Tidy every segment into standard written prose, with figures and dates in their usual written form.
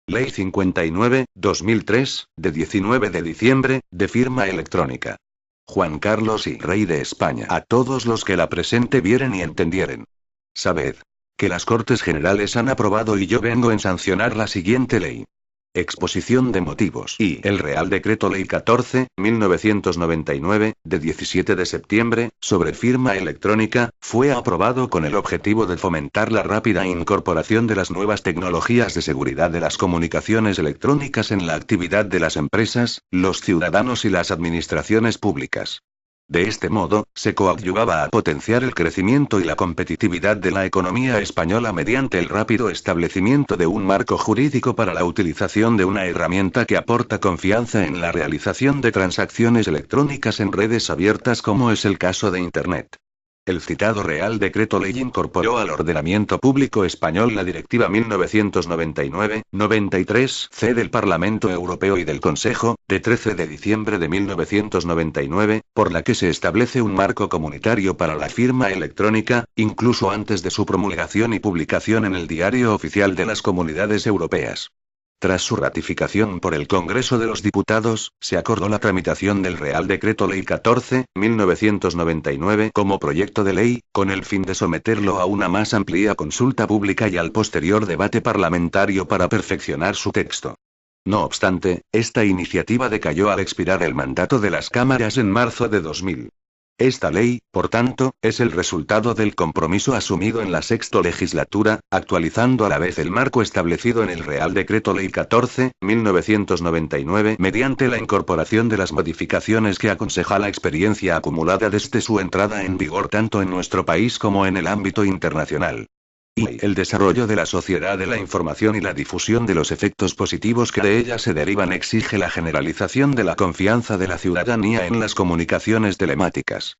Ley 59/2003, de 19 de diciembre, de firma electrónica. Juan Carlos y Rey de España. A todos los que la presente vieren y entendieren. Sabed que las Cortes Generales han aprobado y yo vengo en sancionar la siguiente ley. Exposición de motivos. Y el Real Decreto Ley 14/1999, de 17 de septiembre, sobre firma electrónica, fue aprobado con el objetivo de fomentar la rápida incorporación de las nuevas tecnologías de seguridad de las comunicaciones electrónicas en la actividad de las empresas, los ciudadanos y las administraciones públicas. De este modo, se coadyuvaba a potenciar el crecimiento y la competitividad de la economía española mediante el rápido establecimiento de un marco jurídico para la utilización de una herramienta que aporta confianza en la realización de transacciones electrónicas en redes abiertas como es el caso de Internet. El citado Real Decreto Ley incorporó al ordenamiento público español la Directiva 1999/93/C del Parlamento Europeo y del Consejo, de 13 de diciembre de 1999, por la que se establece un marco comunitario para la firma electrónica, incluso antes de su promulgación y publicación en el Diario Oficial de las Comunidades Europeas. Tras su ratificación por el Congreso de los Diputados, se acordó la tramitación del Real Decreto Ley 14/1999 como proyecto de ley, con el fin de someterlo a una más amplia consulta pública y al posterior debate parlamentario para perfeccionar su texto. No obstante, esta iniciativa decayó al expirar el mandato de las cámaras en marzo de 2000. Esta ley, por tanto, es el resultado del compromiso asumido en la sexta legislatura, actualizando a la vez el marco establecido en el Real Decreto Ley 14/1999 mediante la incorporación de las modificaciones que aconseja la experiencia acumulada desde su entrada en vigor tanto en nuestro país como en el ámbito internacional. Y el desarrollo de la sociedad de la información y la difusión de los efectos positivos que de ella se derivan exige la generalización de la confianza de la ciudadanía en las comunicaciones telemáticas.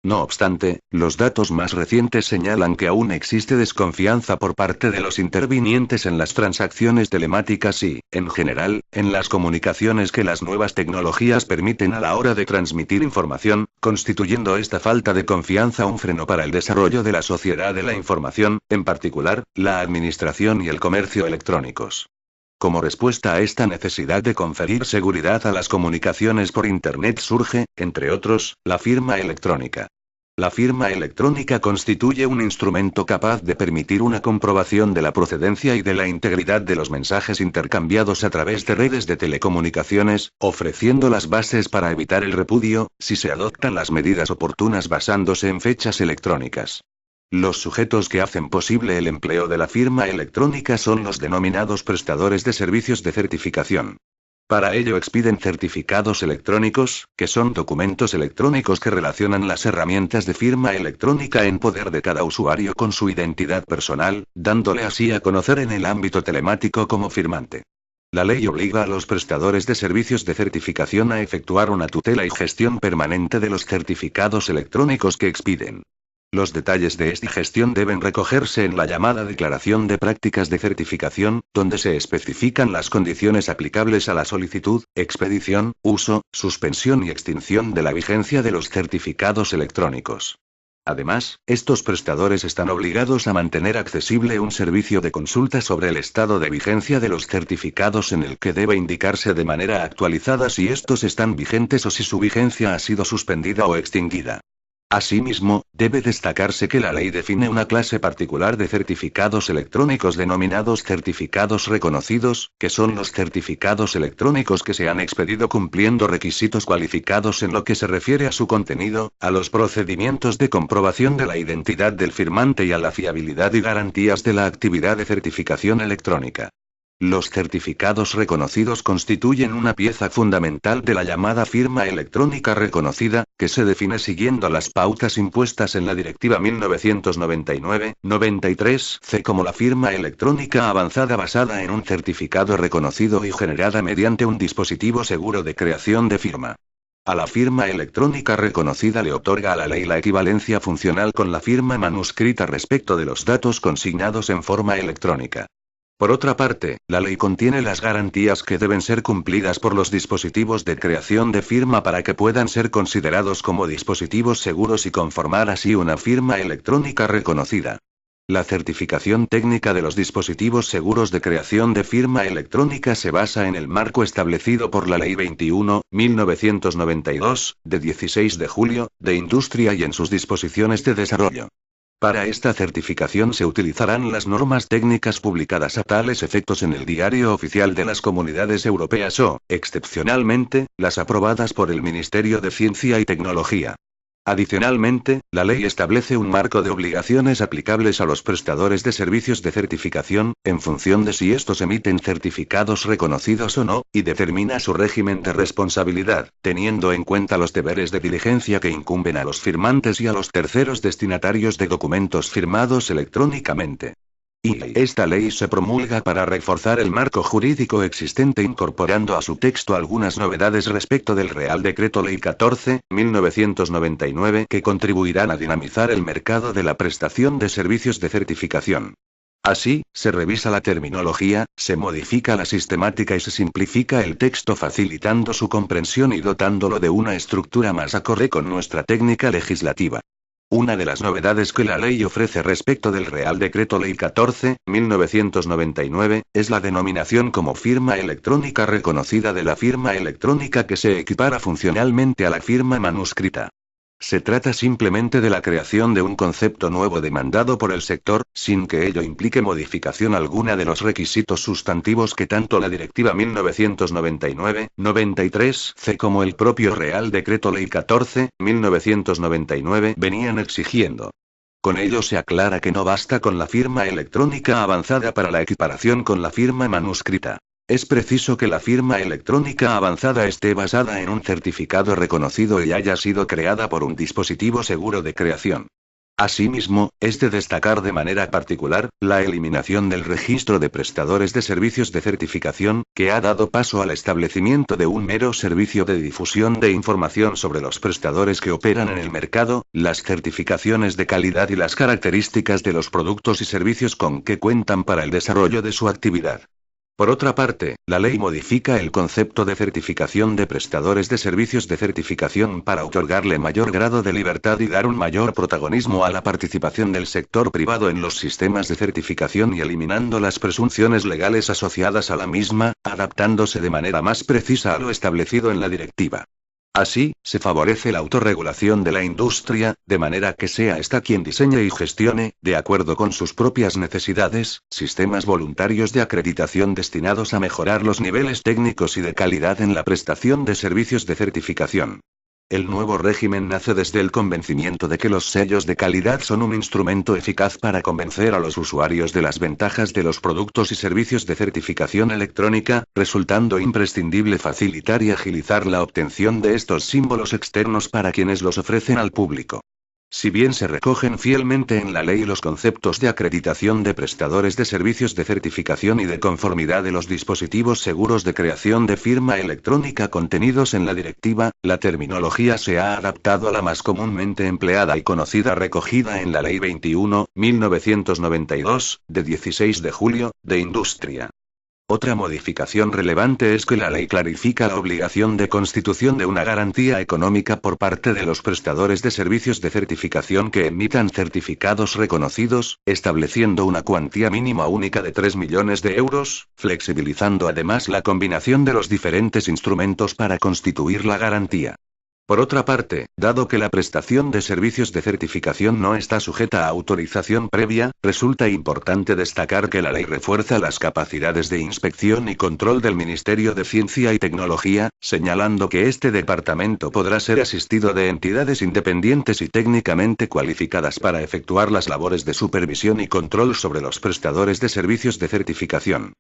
No obstante, los datos más recientes señalan que aún existe desconfianza por parte de los intervinientes en las transacciones telemáticas y, en general, en las comunicaciones que las nuevas tecnologías permiten a la hora de transmitir información, constituyendo esta falta de confianza un freno para el desarrollo de la sociedad de la información, en particular, la administración y el comercio electrónicos. Como respuesta a esta necesidad de conferir seguridad a las comunicaciones por Internet surge, entre otros, la firma electrónica. La firma electrónica constituye un instrumento capaz de permitir una comprobación de la procedencia y de la integridad de los mensajes intercambiados a través de redes de telecomunicaciones, ofreciendo las bases para evitar el repudio, si se adoptan las medidas oportunas basándose en fechas electrónicas. Los sujetos que hacen posible el empleo de la firma electrónica son los denominados prestadores de servicios de certificación. Para ello expiden certificados electrónicos, que son documentos electrónicos que relacionan las herramientas de firma electrónica en poder de cada usuario con su identidad personal, dándole así a conocer en el ámbito telemático como firmante. La ley obliga a los prestadores de servicios de certificación a efectuar una tutela y gestión permanente de los certificados electrónicos que expiden. Los detalles de esta gestión deben recogerse en la llamada Declaración de Prácticas de Certificación, donde se especifican las condiciones aplicables a la solicitud, expedición, uso, suspensión y extinción de la vigencia de los certificados electrónicos. Además, estos prestadores están obligados a mantener accesible un servicio de consulta sobre el estado de vigencia de los certificados en el que debe indicarse de manera actualizada si estos están vigentes o si su vigencia ha sido suspendida o extinguida. Asimismo, debe destacarse que la ley define una clase particular de certificados electrónicos denominados certificados reconocidos, que son los certificados electrónicos que se han expedido cumpliendo requisitos cualificados en lo que se refiere a su contenido, a los procedimientos de comprobación de la identidad del firmante y a la fiabilidad y garantías de la actividad de certificación electrónica. Los certificados reconocidos constituyen una pieza fundamental de la llamada firma electrónica reconocida, que se define siguiendo las pautas impuestas en la Directiva 1999/93/C como la firma electrónica avanzada basada en un certificado reconocido y generada mediante un dispositivo seguro de creación de firma. A la firma electrónica reconocida le otorga a la ley la equivalencia funcional con la firma manuscrita respecto de los datos consignados en forma electrónica. Por otra parte, la ley contiene las garantías que deben ser cumplidas por los dispositivos de creación de firma para que puedan ser considerados como dispositivos seguros y conformar así una firma electrónica reconocida. La certificación técnica de los dispositivos seguros de creación de firma electrónica se basa en el marco establecido por la Ley 21/1992, de 16 de julio, de Industria y en sus disposiciones de desarrollo. Para esta certificación se utilizarán las normas técnicas publicadas a tales efectos en el Diario Oficial de las Comunidades Europeas o, excepcionalmente, las aprobadas por el Ministerio de Ciencia y Tecnología. Adicionalmente, la ley establece un marco de obligaciones aplicables a los prestadores de servicios de certificación, en función de si estos emiten certificados reconocidos o no, y determina su régimen de responsabilidad, teniendo en cuenta los deberes de diligencia que incumben a los firmantes y a los terceros destinatarios de documentos firmados electrónicamente. Y esta ley se promulga para reforzar el marco jurídico existente incorporando a su texto algunas novedades respecto del Real Decreto Ley 14/1999 que contribuirán a dinamizar el mercado de la prestación de servicios de certificación. Así, se revisa la terminología, se modifica la sistemática y se simplifica el texto facilitando su comprensión y dotándolo de una estructura más acorde con nuestra técnica legislativa. Una de las novedades que la ley ofrece respecto del Real Decreto Ley 14/1999, es la denominación como firma electrónica reconocida de la firma electrónica que se equipara funcionalmente a la firma manuscrita. Se trata simplemente de la creación de un concepto nuevo demandado por el sector, sin que ello implique modificación alguna de los requisitos sustantivos que tanto la Directiva 1999/93/C como el propio Real Decreto Ley 14/1999 venían exigiendo. Con ello se aclara que no basta con la firma electrónica avanzada para la equiparación con la firma manuscrita. Es preciso que la firma electrónica avanzada esté basada en un certificado reconocido y haya sido creada por un dispositivo seguro de creación. Asimismo, es de destacar de manera particular, la eliminación del registro de prestadores de servicios de certificación, que ha dado paso al establecimiento de un mero servicio de difusión de información sobre los prestadores que operan en el mercado, las certificaciones de calidad y las características de los productos y servicios con que cuentan para el desarrollo de su actividad. Por otra parte, la ley modifica el concepto de certificación de prestadores de servicios de certificación para otorgarle mayor grado de libertad y dar un mayor protagonismo a la participación del sector privado en los sistemas de certificación y eliminando las presunciones legales asociadas a la misma, adaptándose de manera más precisa a lo establecido en la directiva. Así, se favorece la autorregulación de la industria, de manera que sea ésta quien diseñe y gestione, de acuerdo con sus propias necesidades, sistemas voluntarios de acreditación destinados a mejorar los niveles técnicos y de calidad en la prestación de servicios de certificación. El nuevo régimen nace desde el convencimiento de que los sellos de calidad son un instrumento eficaz para convencer a los usuarios de las ventajas de los productos y servicios de certificación electrónica, resultando imprescindible facilitar y agilizar la obtención de estos símbolos externos para quienes los ofrecen al público. Si bien se recogen fielmente en la ley los conceptos de acreditación de prestadores de servicios de certificación y de conformidad de los dispositivos seguros de creación de firma electrónica contenidos en la directiva, la terminología se ha adaptado a la más comúnmente empleada y conocida recogida en la Ley 21/1992, de 16 de julio, de Industria. Otra modificación relevante es que la ley clarifica la obligación de constitución de una garantía económica por parte de los prestadores de servicios de certificación que emitan certificados reconocidos, estableciendo una cuantía mínima única de 3 millones de euros, flexibilizando además la combinación de los diferentes instrumentos para constituir la garantía. Por otra parte, dado que la prestación de servicios de certificación no está sujeta a autorización previa, resulta importante destacar que la ley refuerza las capacidades de inspección y control del Ministerio de Ciencia y Tecnología, señalando que este departamento podrá ser asistido de entidades independientes y técnicamente cualificadas para efectuar las labores de supervisión y control sobre los prestadores de servicios de certificación.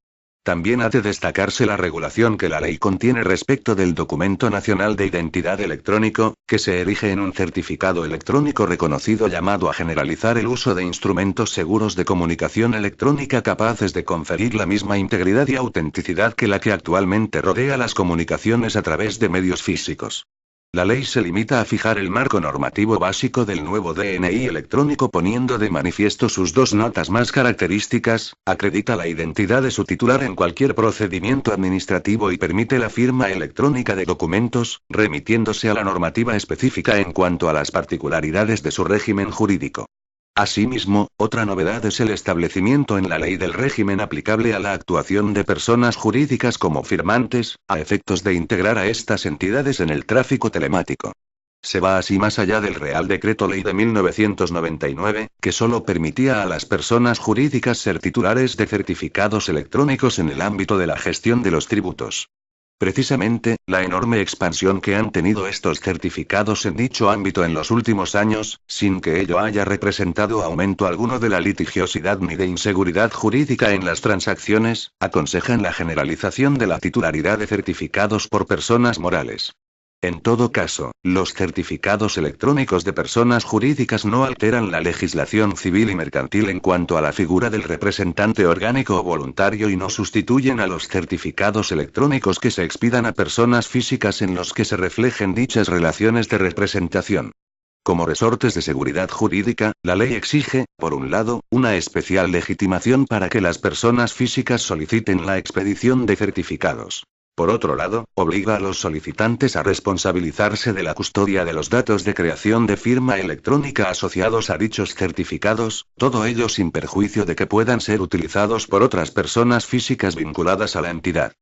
También ha de destacarse la regulación que la ley contiene respecto del Documento Nacional de Identidad Electrónico, que se erige en un certificado electrónico reconocido llamado a generalizar el uso de instrumentos seguros de comunicación electrónica capaces de conferir la misma integridad y autenticidad que la que actualmente rodea las comunicaciones a través de medios físicos. La ley se limita a fijar el marco normativo básico del nuevo DNI electrónico poniendo de manifiesto sus dos notas más características, acredita la identidad de su titular en cualquier procedimiento administrativo y permite la firma electrónica de documentos, remitiéndose a la normativa específica en cuanto a las particularidades de su régimen jurídico. Asimismo, otra novedad es el establecimiento en la ley del régimen aplicable a la actuación de personas jurídicas como firmantes, a efectos de integrar a estas entidades en el tráfico telemático. Se va así más allá del Real Decreto Ley de 1999, que solo permitía a las personas jurídicas ser titulares de certificados electrónicos en el ámbito de la gestión de los tributos. Precisamente, la enorme expansión que han tenido estos certificados en dicho ámbito en los últimos años, sin que ello haya representado aumento alguno de la litigiosidad ni de inseguridad jurídica en las transacciones, aconsejan la generalización de la titularidad de certificados por personas morales. En todo caso, los certificados electrónicos de personas jurídicas no alteran la legislación civil y mercantil en cuanto a la figura del representante orgánico o voluntario y no sustituyen a los certificados electrónicos que se expidan a personas físicas en los que se reflejen dichas relaciones de representación. Como resortes de seguridad jurídica, la ley exige, por un lado, una especial legitimación para que las personas físicas soliciten la expedición de certificados. Por otro lado, obliga a los solicitantes a responsabilizarse de la custodia de los datos de creación de firma electrónica asociados a dichos certificados, todo ello sin perjuicio de que puedan ser utilizados por otras personas físicas vinculadas a la entidad.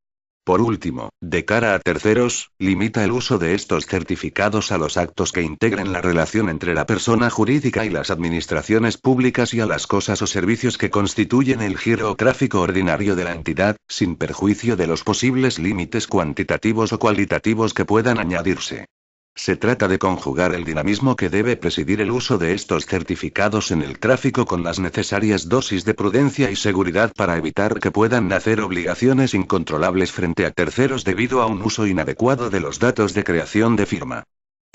Por último, de cara a terceros, limita el uso de estos certificados a los actos que integren la relación entre la persona jurídica y las administraciones públicas y a las cosas o servicios que constituyen el giro gráfico ordinario de la entidad, sin perjuicio de los posibles límites cuantitativos o cualitativos que puedan añadirse. Se trata de conjugar el dinamismo que debe presidir el uso de estos certificados en el tráfico con las necesarias dosis de prudencia y seguridad para evitar que puedan nacer obligaciones incontrolables frente a terceros debido a un uso inadecuado de los datos de creación de firma.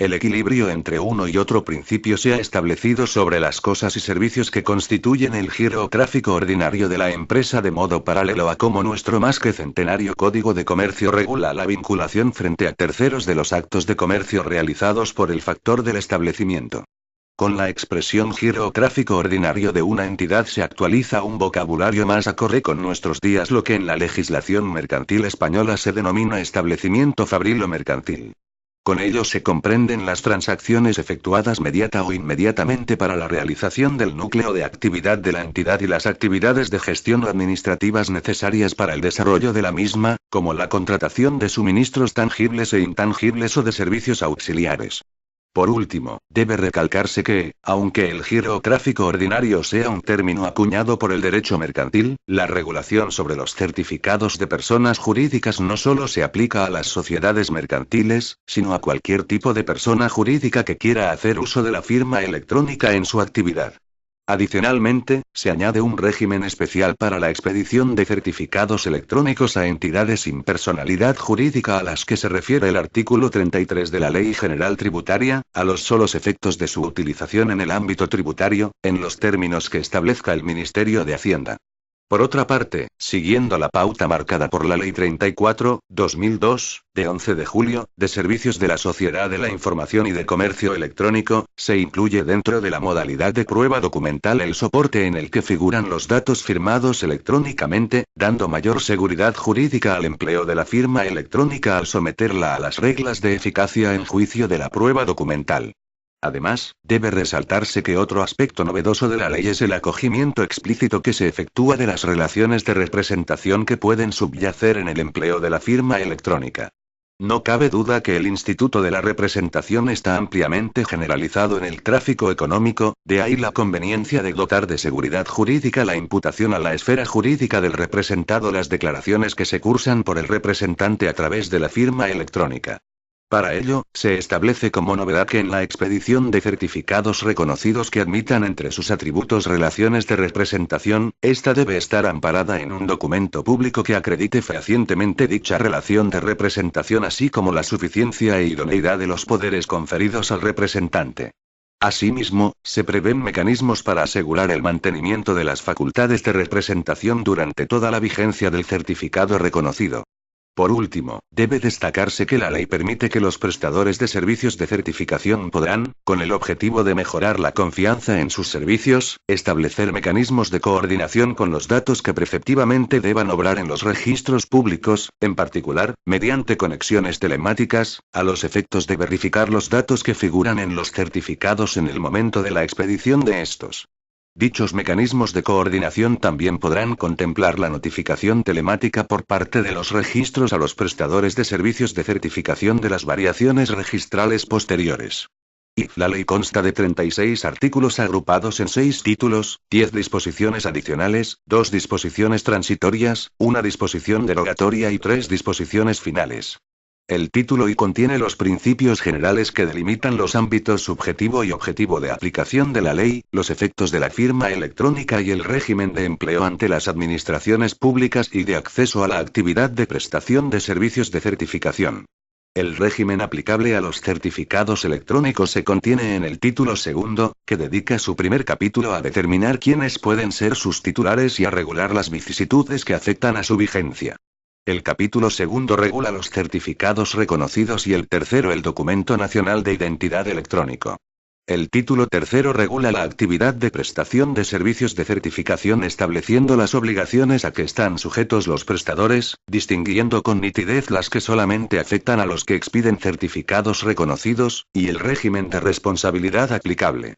El equilibrio entre uno y otro principio se ha establecido sobre las cosas y servicios que constituyen el giro gráfico ordinario de la empresa de modo paralelo a cómo nuestro más que centenario Código de Comercio regula la vinculación frente a terceros de los actos de comercio realizados por el factor del establecimiento. Con la expresión giro gráfico ordinario de una entidad se actualiza un vocabulario más acorde con nuestros días, lo que en la legislación mercantil española se denomina establecimiento fabril o mercantil. Con ello se comprenden las transacciones efectuadas mediata o inmediatamente para la realización del núcleo de actividad de la entidad y las actividades de gestión o administrativas necesarias para el desarrollo de la misma, como la contratación de suministros tangibles e intangibles o de servicios auxiliares. Por último, debe recalcarse que, aunque el giro gráfico ordinario sea un término acuñado por el derecho mercantil, la regulación sobre los certificados de personas jurídicas no solo se aplica a las sociedades mercantiles, sino a cualquier tipo de persona jurídica que quiera hacer uso de la firma electrónica en su actividad. Adicionalmente, se añade un régimen especial para la expedición de certificados electrónicos a entidades sin personalidad jurídica a las que se refiere el artículo 33 de la Ley General Tributaria, a los solos efectos de su utilización en el ámbito tributario, en los términos que establezca el Ministerio de Hacienda. Por otra parte, siguiendo la pauta marcada por la Ley 34/2002, de 11 de julio, de Servicios de la Sociedad de la Información y de Comercio Electrónico, se incluye dentro de la modalidad de prueba documental el soporte en el que figuran los datos firmados electrónicamente, dando mayor seguridad jurídica al empleo de la firma electrónica al someterla a las reglas de eficacia en juicio de la prueba documental. Además, debe resaltarse que otro aspecto novedoso de la ley es el acogimiento explícito que se efectúa de las relaciones de representación que pueden subyacer en el empleo de la firma electrónica. No cabe duda que el instituto de la representación está ampliamente generalizado en el tráfico económico, de ahí la conveniencia de dotar de seguridad jurídica la imputación a la esfera jurídica del representado las declaraciones que se cursan por el representante a través de la firma electrónica. Para ello, se establece como novedad que en la expedición de certificados reconocidos que admitan entre sus atributos relaciones de representación, ésta debe estar amparada en un documento público que acredite fehacientemente dicha relación de representación así como la suficiencia e idoneidad de los poderes conferidos al representante. Asimismo, se prevén mecanismos para asegurar el mantenimiento de las facultades de representación durante toda la vigencia del certificado reconocido. Por último, debe destacarse que la ley permite que los prestadores de servicios de certificación podrán, con el objetivo de mejorar la confianza en sus servicios, establecer mecanismos de coordinación con los datos que preceptivamente deban obrar en los registros públicos, en particular, mediante conexiones telemáticas, a los efectos de verificar los datos que figuran en los certificados en el momento de la expedición de estos. Dichos mecanismos de coordinación también podrán contemplar la notificación telemática por parte de los registros a los prestadores de servicios de certificación de las variaciones registrales posteriores. La ley consta de 36 artículos agrupados en 6 títulos, 10 disposiciones adicionales, 2 disposiciones transitorias, 1 disposición derogatoria y 3 disposiciones finales. El título I contiene los principios generales que delimitan los ámbitos subjetivo y objetivo de aplicación de la ley, los efectos de la firma electrónica y el régimen de empleo ante las administraciones públicas y de acceso a la actividad de prestación de servicios de certificación. El régimen aplicable a los certificados electrónicos se contiene en el título segundo, que dedica su primer capítulo a determinar quiénes pueden ser sus titulares y a regular las vicisitudes que afectan a su vigencia. El capítulo segundo regula los certificados reconocidos y el tercero el documento nacional de identidad electrónico. El título tercero regula la actividad de prestación de servicios de certificación estableciendo las obligaciones a que están sujetos los prestadores, distinguiendo con nitidez las que solamente afectan a los que expiden certificados reconocidos, y el régimen de responsabilidad aplicable.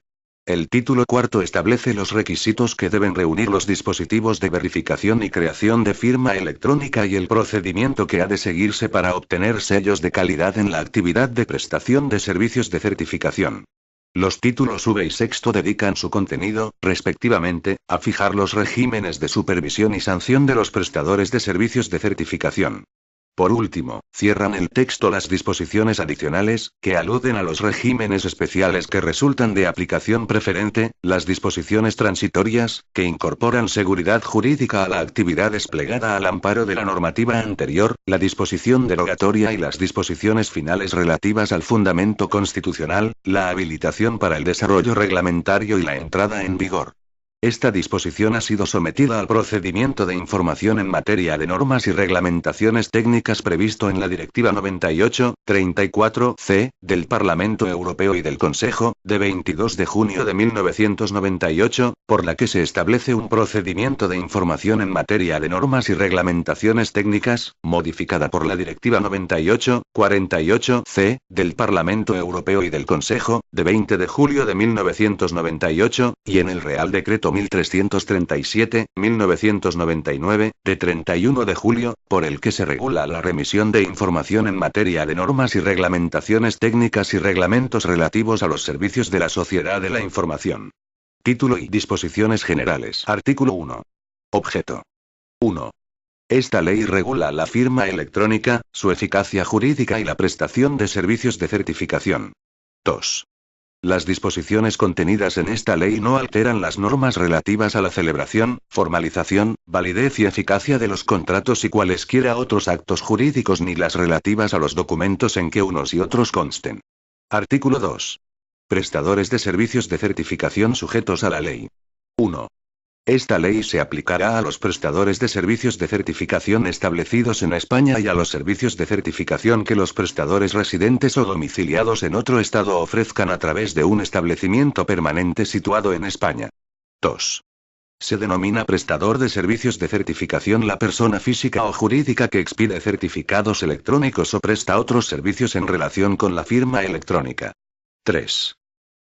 El título cuarto establece los requisitos que deben reunir los dispositivos de verificación y creación de firma electrónica y el procedimiento que ha de seguirse para obtener sellos de calidad en la actividad de prestación de servicios de certificación. Los títulos V y sexto dedican su contenido, respectivamente, a fijar los regímenes de supervisión y sanción de los prestadores de servicios de certificación. Por último, cierran el texto las disposiciones adicionales, que aluden a los regímenes especiales que resultan de aplicación preferente, las disposiciones transitorias, que incorporan seguridad jurídica a la actividad desplegada al amparo de la normativa anterior, la disposición derogatoria y las disposiciones finales relativas al fundamento constitucional, la habilitación para el desarrollo reglamentario y la entrada en vigor. Esta disposición ha sido sometida al procedimiento de información en materia de normas y reglamentaciones técnicas previsto en la Directiva 98/34/C, del Parlamento Europeo y del Consejo, de 22 de junio de 1998, por la que se establece un procedimiento de información en materia de normas y reglamentaciones técnicas, modificada por la Directiva 98/48/C, del Parlamento Europeo y del Consejo, de 20 de julio de 1998, y en el Real Decreto 1337/1999, de 31 de julio, por el que se regula la remisión de información en materia de normas y reglamentaciones técnicas y reglamentos relativos a los servicios de la sociedad de la información. Título y disposiciones generales. Artículo 1. Objeto. 1. Esta ley regula la firma electrónica, su eficacia jurídica y la prestación de servicios de certificación. 2. Las disposiciones contenidas en esta ley no alteran las normas relativas a la celebración, formalización, validez y eficacia de los contratos y cualesquiera otros actos jurídicos ni las relativas a los documentos en que unos y otros consten. Artículo 2. Prestadores de servicios de certificación sujetos a la ley. 1. Esta ley se aplicará a los prestadores de servicios de certificación establecidos en España y a los servicios de certificación que los prestadores residentes o domiciliados en otro estado ofrezcan a través de un establecimiento permanente situado en España. 2. Se denomina prestador de servicios de certificación la persona física o jurídica que expide certificados electrónicos o presta otros servicios en relación con la firma electrónica. 3.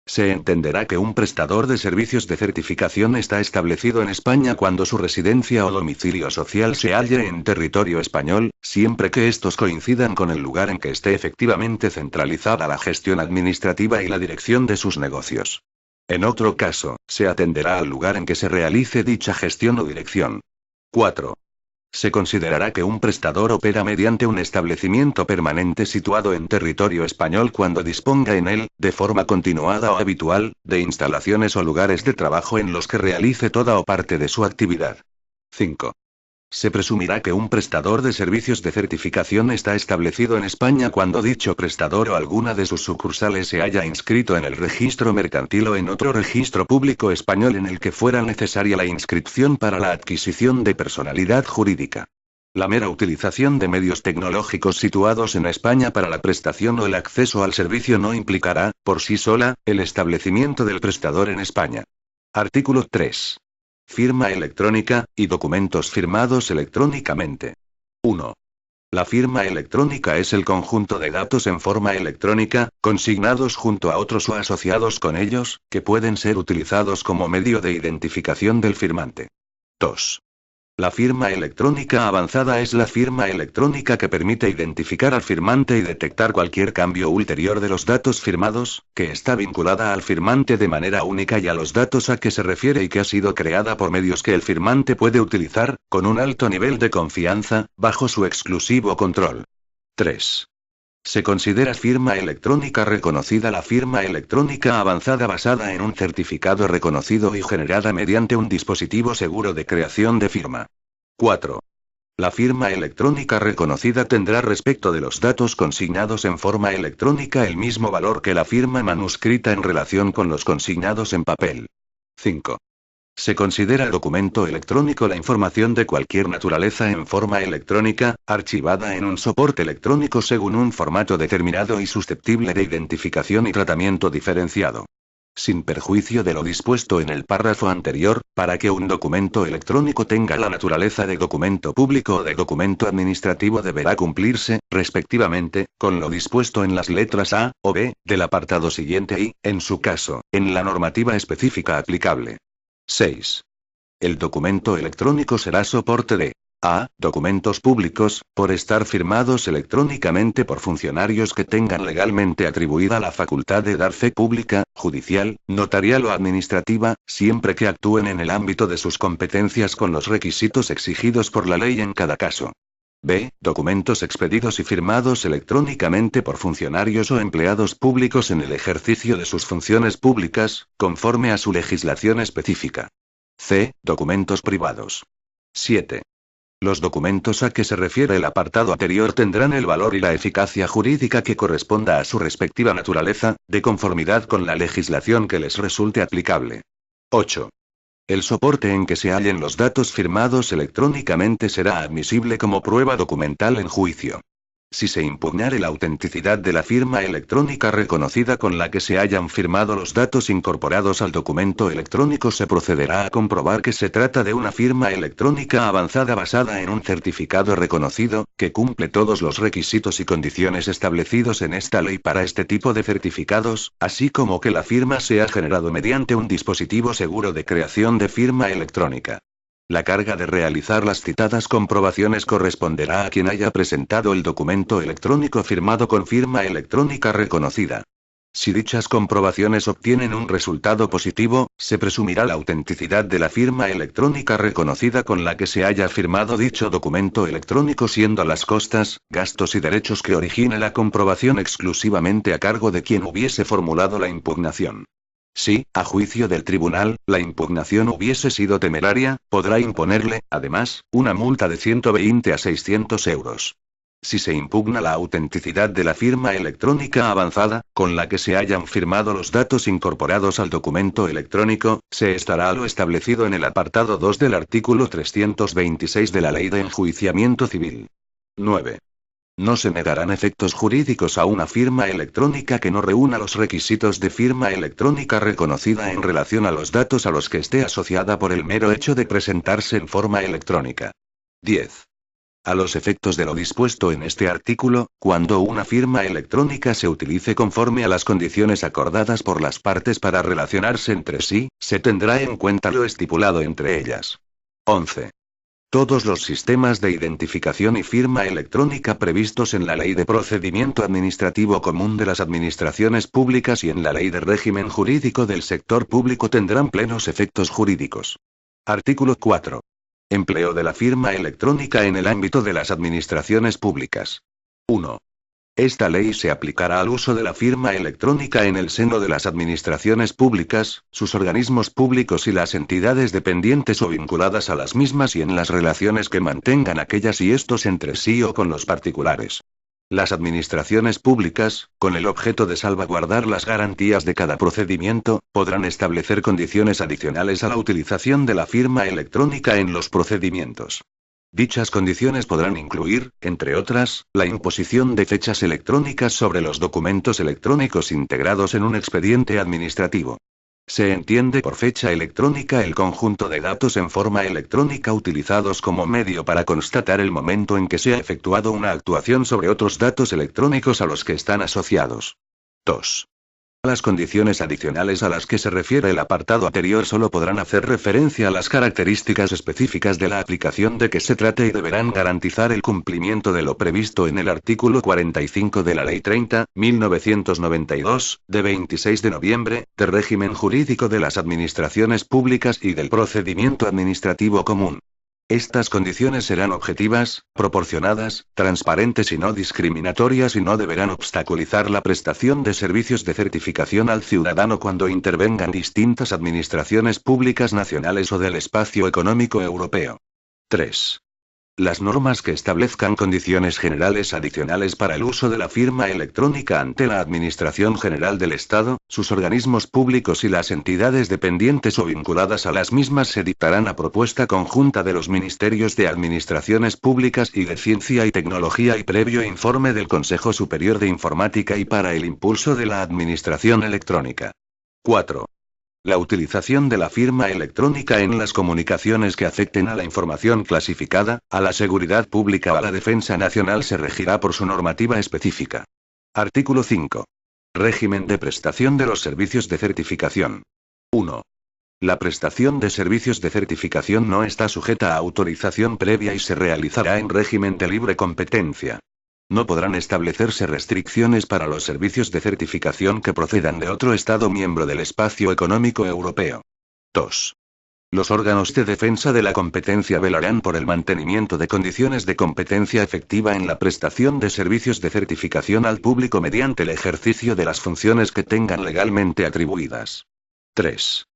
Se entenderá que un prestador de servicios de certificación está establecido en España cuando su residencia o domicilio social se halle en territorio español, siempre que estos coincidan con el lugar en que esté efectivamente centralizada la gestión administrativa y la dirección de sus negocios. En otro caso, se atenderá al lugar en que se realice dicha gestión o dirección. 4. Se considerará que un prestador opera mediante un establecimiento permanente situado en territorio español cuando disponga en él, de forma continuada o habitual, de instalaciones o lugares de trabajo en los que realice toda o parte de su actividad. 5. Se presumirá que un prestador de servicios de certificación está establecido en España cuando dicho prestador o alguna de sus sucursales se haya inscrito en el registro mercantil o en otro registro público español en el que fuera necesaria la inscripción para la adquisición de personalidad jurídica. La mera utilización de medios tecnológicos situados en España para la prestación o el acceso al servicio no implicará, por sí sola, el establecimiento del prestador en España. Artículo 3. Firma electrónica, y documentos firmados electrónicamente. 1. La firma electrónica es el conjunto de datos en forma electrónica, consignados junto a otros o asociados con ellos, que pueden ser utilizados como medio de identificación del firmante. 2. La firma electrónica avanzada es la firma electrónica que permite identificar al firmante y detectar cualquier cambio ulterior de los datos firmados, que está vinculada al firmante de manera única y a los datos a que se refiere y que ha sido creada por medios que el firmante puede utilizar, con un alto nivel de confianza, bajo su exclusivo control. 3. Se considera firma electrónica reconocida la firma electrónica avanzada basada en un certificado reconocido y generada mediante un dispositivo seguro de creación de firma. 4. La firma electrónica reconocida tendrá respecto de los datos consignados en forma electrónica el mismo valor que la firma manuscrita en relación con los consignados en papel. 5. Se considera documento electrónico la información de cualquier naturaleza en forma electrónica, archivada en un soporte electrónico según un formato determinado y susceptible de identificación y tratamiento diferenciado. Sin perjuicio de lo dispuesto en el párrafo anterior, para que un documento electrónico tenga la naturaleza de documento público o de documento administrativo deberá cumplirse, respectivamente, con lo dispuesto en las letras A o B del apartado siguiente y, en su caso, en la normativa específica aplicable. 6. El documento electrónico será soporte de A. Documentos públicos, por estar firmados electrónicamente por funcionarios que tengan legalmente atribuida la facultad de dar fe pública, judicial, notarial o administrativa, siempre que actúen en el ámbito de sus competencias con los requisitos exigidos por la ley en cada caso. B. Documentos expedidos y firmados electrónicamente por funcionarios o empleados públicos en el ejercicio de sus funciones públicas, conforme a su legislación específica. C. Documentos privados. 7. Los documentos a que se refiere el apartado anterior tendrán el valor y la eficacia jurídica que corresponda a su respectiva naturaleza, de conformidad con la legislación que les resulte aplicable. 8. El soporte en que se hallen los datos firmados electrónicamente será admisible como prueba documental en juicio. Si se impugnare la autenticidad de la firma electrónica reconocida con la que se hayan firmado los datos incorporados al documento electrónico, se procederá a comprobar que se trata de una firma electrónica avanzada basada en un certificado reconocido, que cumple todos los requisitos y condiciones establecidos en esta ley para este tipo de certificados, así como que la firma se ha generado mediante un dispositivo seguro de creación de firma electrónica. La carga de realizar las citadas comprobaciones corresponderá a quien haya presentado el documento electrónico firmado con firma electrónica reconocida. Si dichas comprobaciones obtienen un resultado positivo, se presumirá la autenticidad de la firma electrónica reconocida con la que se haya firmado dicho documento electrónico, siendo las costas, gastos y derechos que origine la comprobación exclusivamente a cargo de quien hubiese formulado la impugnación. Si, a juicio del tribunal, la impugnación hubiese sido temeraria, podrá imponerle, además, una multa de 120 a 600 euros. Si se impugna la autenticidad de la firma electrónica avanzada, con la que se hayan firmado los datos incorporados al documento electrónico, se estará a lo establecido en el apartado 2 del artículo 326 de la Ley de Enjuiciamiento Civil. 9. No se negarán efectos jurídicos a una firma electrónica que no reúna los requisitos de firma electrónica reconocida en relación a los datos a los que esté asociada por el mero hecho de presentarse en forma electrónica. 10. A los efectos de lo dispuesto en este artículo, cuando una firma electrónica se utilice conforme a las condiciones acordadas por las partes para relacionarse entre sí, se tendrá en cuenta lo estipulado entre ellas. 11. Todos los sistemas de identificación y firma electrónica previstos en la Ley de Procedimiento Administrativo Común de las Administraciones Públicas y en la Ley de Régimen Jurídico del Sector Público tendrán plenos efectos jurídicos. Artículo 4. Empleo de la firma electrónica en el ámbito de las administraciones públicas. 1. Esta ley se aplicará al uso de la firma electrónica en el seno de las administraciones públicas, sus organismos públicos y las entidades dependientes o vinculadas a las mismas y en las relaciones que mantengan aquellas y estos entre sí o con los particulares. Las administraciones públicas, con el objeto de salvaguardar las garantías de cada procedimiento, podrán establecer condiciones adicionales a la utilización de la firma electrónica en los procedimientos. Dichas condiciones podrán incluir, entre otras, la imposición de fechas electrónicas sobre los documentos electrónicos integrados en un expediente administrativo. Se entiende por fecha electrónica el conjunto de datos en forma electrónica utilizados como medio para constatar el momento en que se ha efectuado una actuación sobre otros datos electrónicos a los que están asociados. 2. Las condiciones adicionales a las que se refiere el apartado anterior solo podrán hacer referencia a las características específicas de la aplicación de que se trate y deberán garantizar el cumplimiento de lo previsto en el artículo 45 de la Ley 30.1992, de 26 de noviembre, de régimen jurídico de las administraciones públicas y del procedimiento administrativo común. Estas condiciones serán objetivas, proporcionadas, transparentes y no discriminatorias y no deberán obstaculizar la prestación de servicios de certificación al ciudadano cuando intervengan distintas administraciones públicas nacionales o del espacio económico europeo. 3. Las normas que establezcan condiciones generales adicionales para el uso de la firma electrónica ante la Administración General del Estado, sus organismos públicos y las entidades dependientes o vinculadas a las mismas se dictarán a propuesta conjunta de los Ministerios de Administraciones Públicas y de Ciencia y Tecnología y previo informe del Consejo Superior de Informática y para el impulso de la Administración Electrónica. 4. La utilización de la firma electrónica en las comunicaciones que afecten a la información clasificada, a la seguridad pública o a la defensa nacional se regirá por su normativa específica. Artículo 5. Régimen de prestación de los servicios de certificación. 1. La prestación de servicios de certificación no está sujeta a autorización previa y se realizará en régimen de libre competencia. No podrán establecerse restricciones para los servicios de certificación que procedan de otro Estado miembro del Espacio Económico Europeo. 2. Los órganos de defensa de la competencia velarán por el mantenimiento de condiciones de competencia efectiva en la prestación de servicios de certificación al público mediante el ejercicio de las funciones que tengan legalmente atribuidas. 3.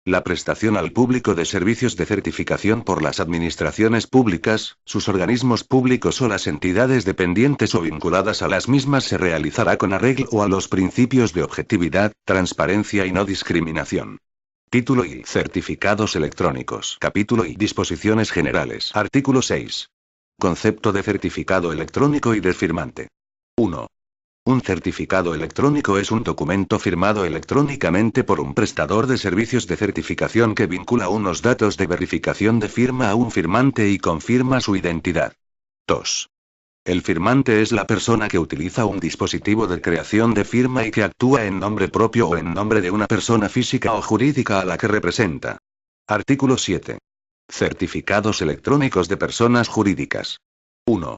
La prestación al público de servicios de certificación por las administraciones públicas, sus organismos públicos o las entidades dependientes o vinculadas a las mismas se realizará con arreglo a los principios de objetividad, transparencia y no discriminación. Título y certificados electrónicos. Capítulo y disposiciones generales. Artículo 6. Concepto de certificado electrónico y de firmante. 1. Un certificado electrónico es un documento firmado electrónicamente por un prestador de servicios de certificación que vincula unos datos de verificación de firma a un firmante y confirma su identidad. 2. El firmante es la persona que utiliza un dispositivo de creación de firma y que actúa en nombre propio o en nombre de una persona física o jurídica a la que representa. Artículo 7. Certificados electrónicos de personas jurídicas. 1.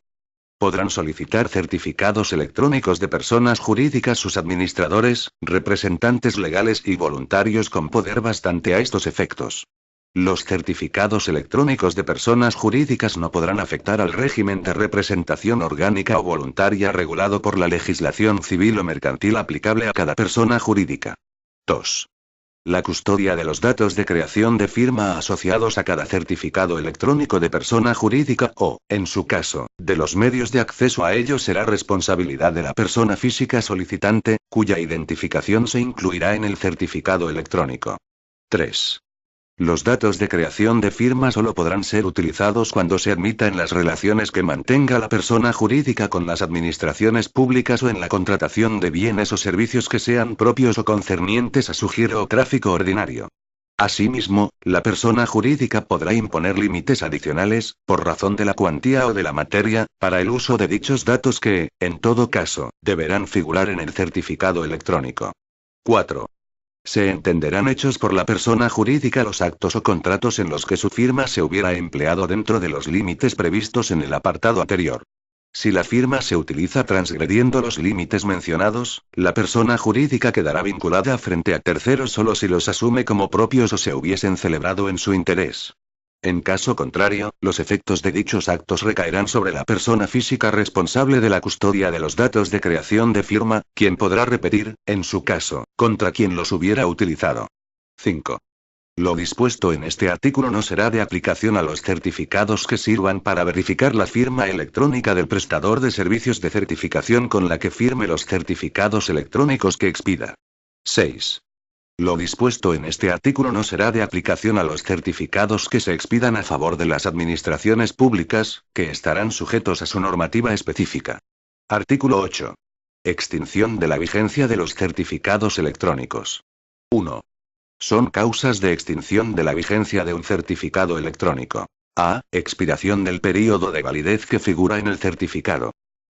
Podrán solicitar certificados electrónicos de personas jurídicas sus administradores, representantes legales y voluntarios con poder bastante a estos efectos. Los certificados electrónicos de personas jurídicas no podrán afectar al régimen de representación orgánica o voluntaria regulado por la legislación civil o mercantil aplicable a cada persona jurídica. 2. La custodia de los datos de creación de firma asociados a cada certificado electrónico de persona jurídica o, en su caso, de los medios de acceso a ellos será responsabilidad de la persona física solicitante, cuya identificación se incluirá en el certificado electrónico. 3. Los datos de creación de firma solo podrán ser utilizados cuando se admita en las relaciones que mantenga la persona jurídica con las administraciones públicas o en la contratación de bienes o servicios que sean propios o concernientes a su giro o tráfico ordinario. Asimismo, la persona jurídica podrá imponer límites adicionales, por razón de la cuantía o de la materia, para el uso de dichos datos que, en todo caso, deberán figurar en el certificado electrónico. 4. Se entenderán hechos por la persona jurídica los actos o contratos en los que su firma se hubiera empleado dentro de los límites previstos en el apartado anterior. Si la firma se utiliza transgrediendo los límites mencionados, la persona jurídica quedará vinculada frente a terceros solo si los asume como propios o se hubiesen celebrado en su interés. En caso contrario, los efectos de dichos actos recaerán sobre la persona física responsable de la custodia de los datos de creación de firma, quien podrá repetir, en su caso, contra quien los hubiera utilizado. 5. Lo dispuesto en este artículo no será de aplicación a los certificados que sirvan para verificar la firma electrónica del prestador de servicios de certificación con la que firme los certificados electrónicos que expida. 6. Lo dispuesto en este artículo no será de aplicación a los certificados que se expidan a favor de las administraciones públicas, que estarán sujetos a su normativa específica. Artículo 8. Extinción de la vigencia de los certificados electrónicos. 1. Son causas de extinción de la vigencia de un certificado electrónico. A. Expiración del período de validez que figura en el certificado.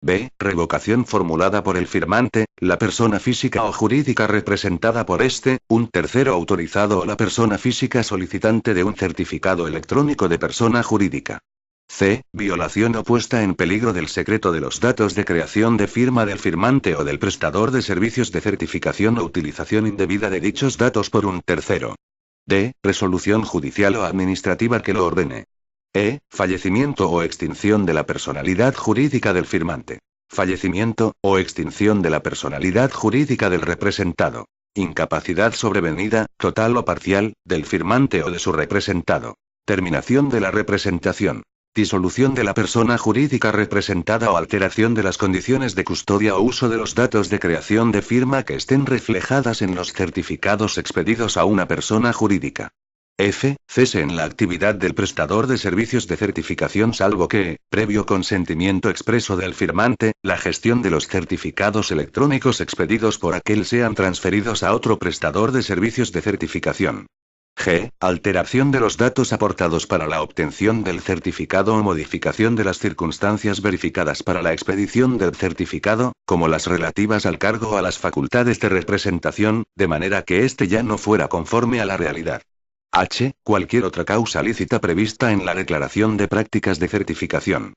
B. Revocación formulada por el firmante, la persona física o jurídica representada por este, un tercero autorizado o la persona física solicitante de un certificado electrónico de persona jurídica. C. Violación o puesta en peligro del secreto de los datos de creación de firma del firmante o del prestador de servicios de certificación o utilización indebida de dichos datos por un tercero. D. Resolución judicial o administrativa que lo ordene. E. Fallecimiento o extinción de la personalidad jurídica del firmante. Fallecimiento, o extinción de la personalidad jurídica del representado. Incapacidad sobrevenida, total o parcial, del firmante o de su representado. Terminación de la representación. Disolución de la persona jurídica representada o alteración de las condiciones de custodia o uso de los datos de creación de firma que estén reflejadas en los certificados expedidos a una persona jurídica. F. Cese en la actividad del prestador de servicios de certificación salvo que, previo consentimiento expreso del firmante, la gestión de los certificados electrónicos expedidos por aquel sean transferidos a otro prestador de servicios de certificación. G. Alteración de los datos aportados para la obtención del certificado o modificación de las circunstancias verificadas para la expedición del certificado, como las relativas al cargo o a las facultades de representación, de manera que éste ya no fuera conforme a la realidad. H. Cualquier otra causa lícita prevista en la declaración de prácticas de certificación.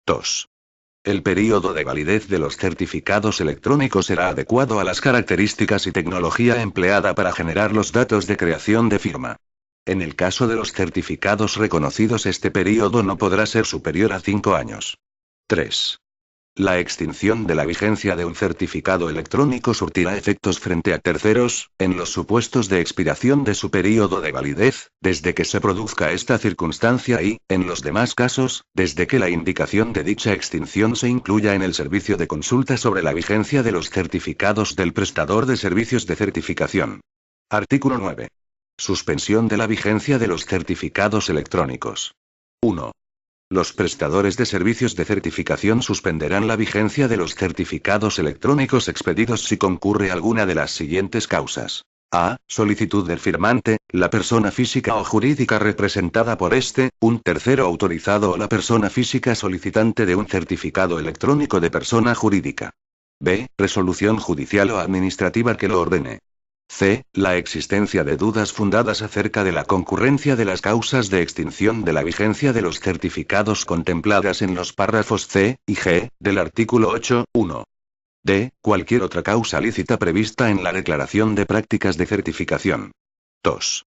2. El período de validez de los certificados electrónicos será adecuado a las características y tecnología empleada para generar los datos de creación de firma. En el caso de los certificados reconocidos, este período no podrá ser superior a 5 años. 3. La extinción de la vigencia de un certificado electrónico surtirá efectos frente a terceros, en los supuestos de expiración de su período de validez, desde que se produzca esta circunstancia y, en los demás casos, desde que la indicación de dicha extinción se incluya en el servicio de consulta sobre la vigencia de los certificados del prestador de servicios de certificación. Artículo 9. Suspensión de la vigencia de los certificados electrónicos. 1. Los prestadores de servicios de certificación suspenderán la vigencia de los certificados electrónicos expedidos si concurre alguna de las siguientes causas. A. Solicitud del firmante, la persona física o jurídica representada por este, un tercero autorizado o la persona física solicitante de un certificado electrónico de persona jurídica. B. Resolución judicial o administrativa que lo ordene. C. La existencia de dudas fundadas acerca de la concurrencia de las causas de extinción de la vigencia de los certificados contempladas en los párrafos C y G del artículo 8.1. D. Cualquier otra causa lícita prevista en la declaración de prácticas de certificación. 2.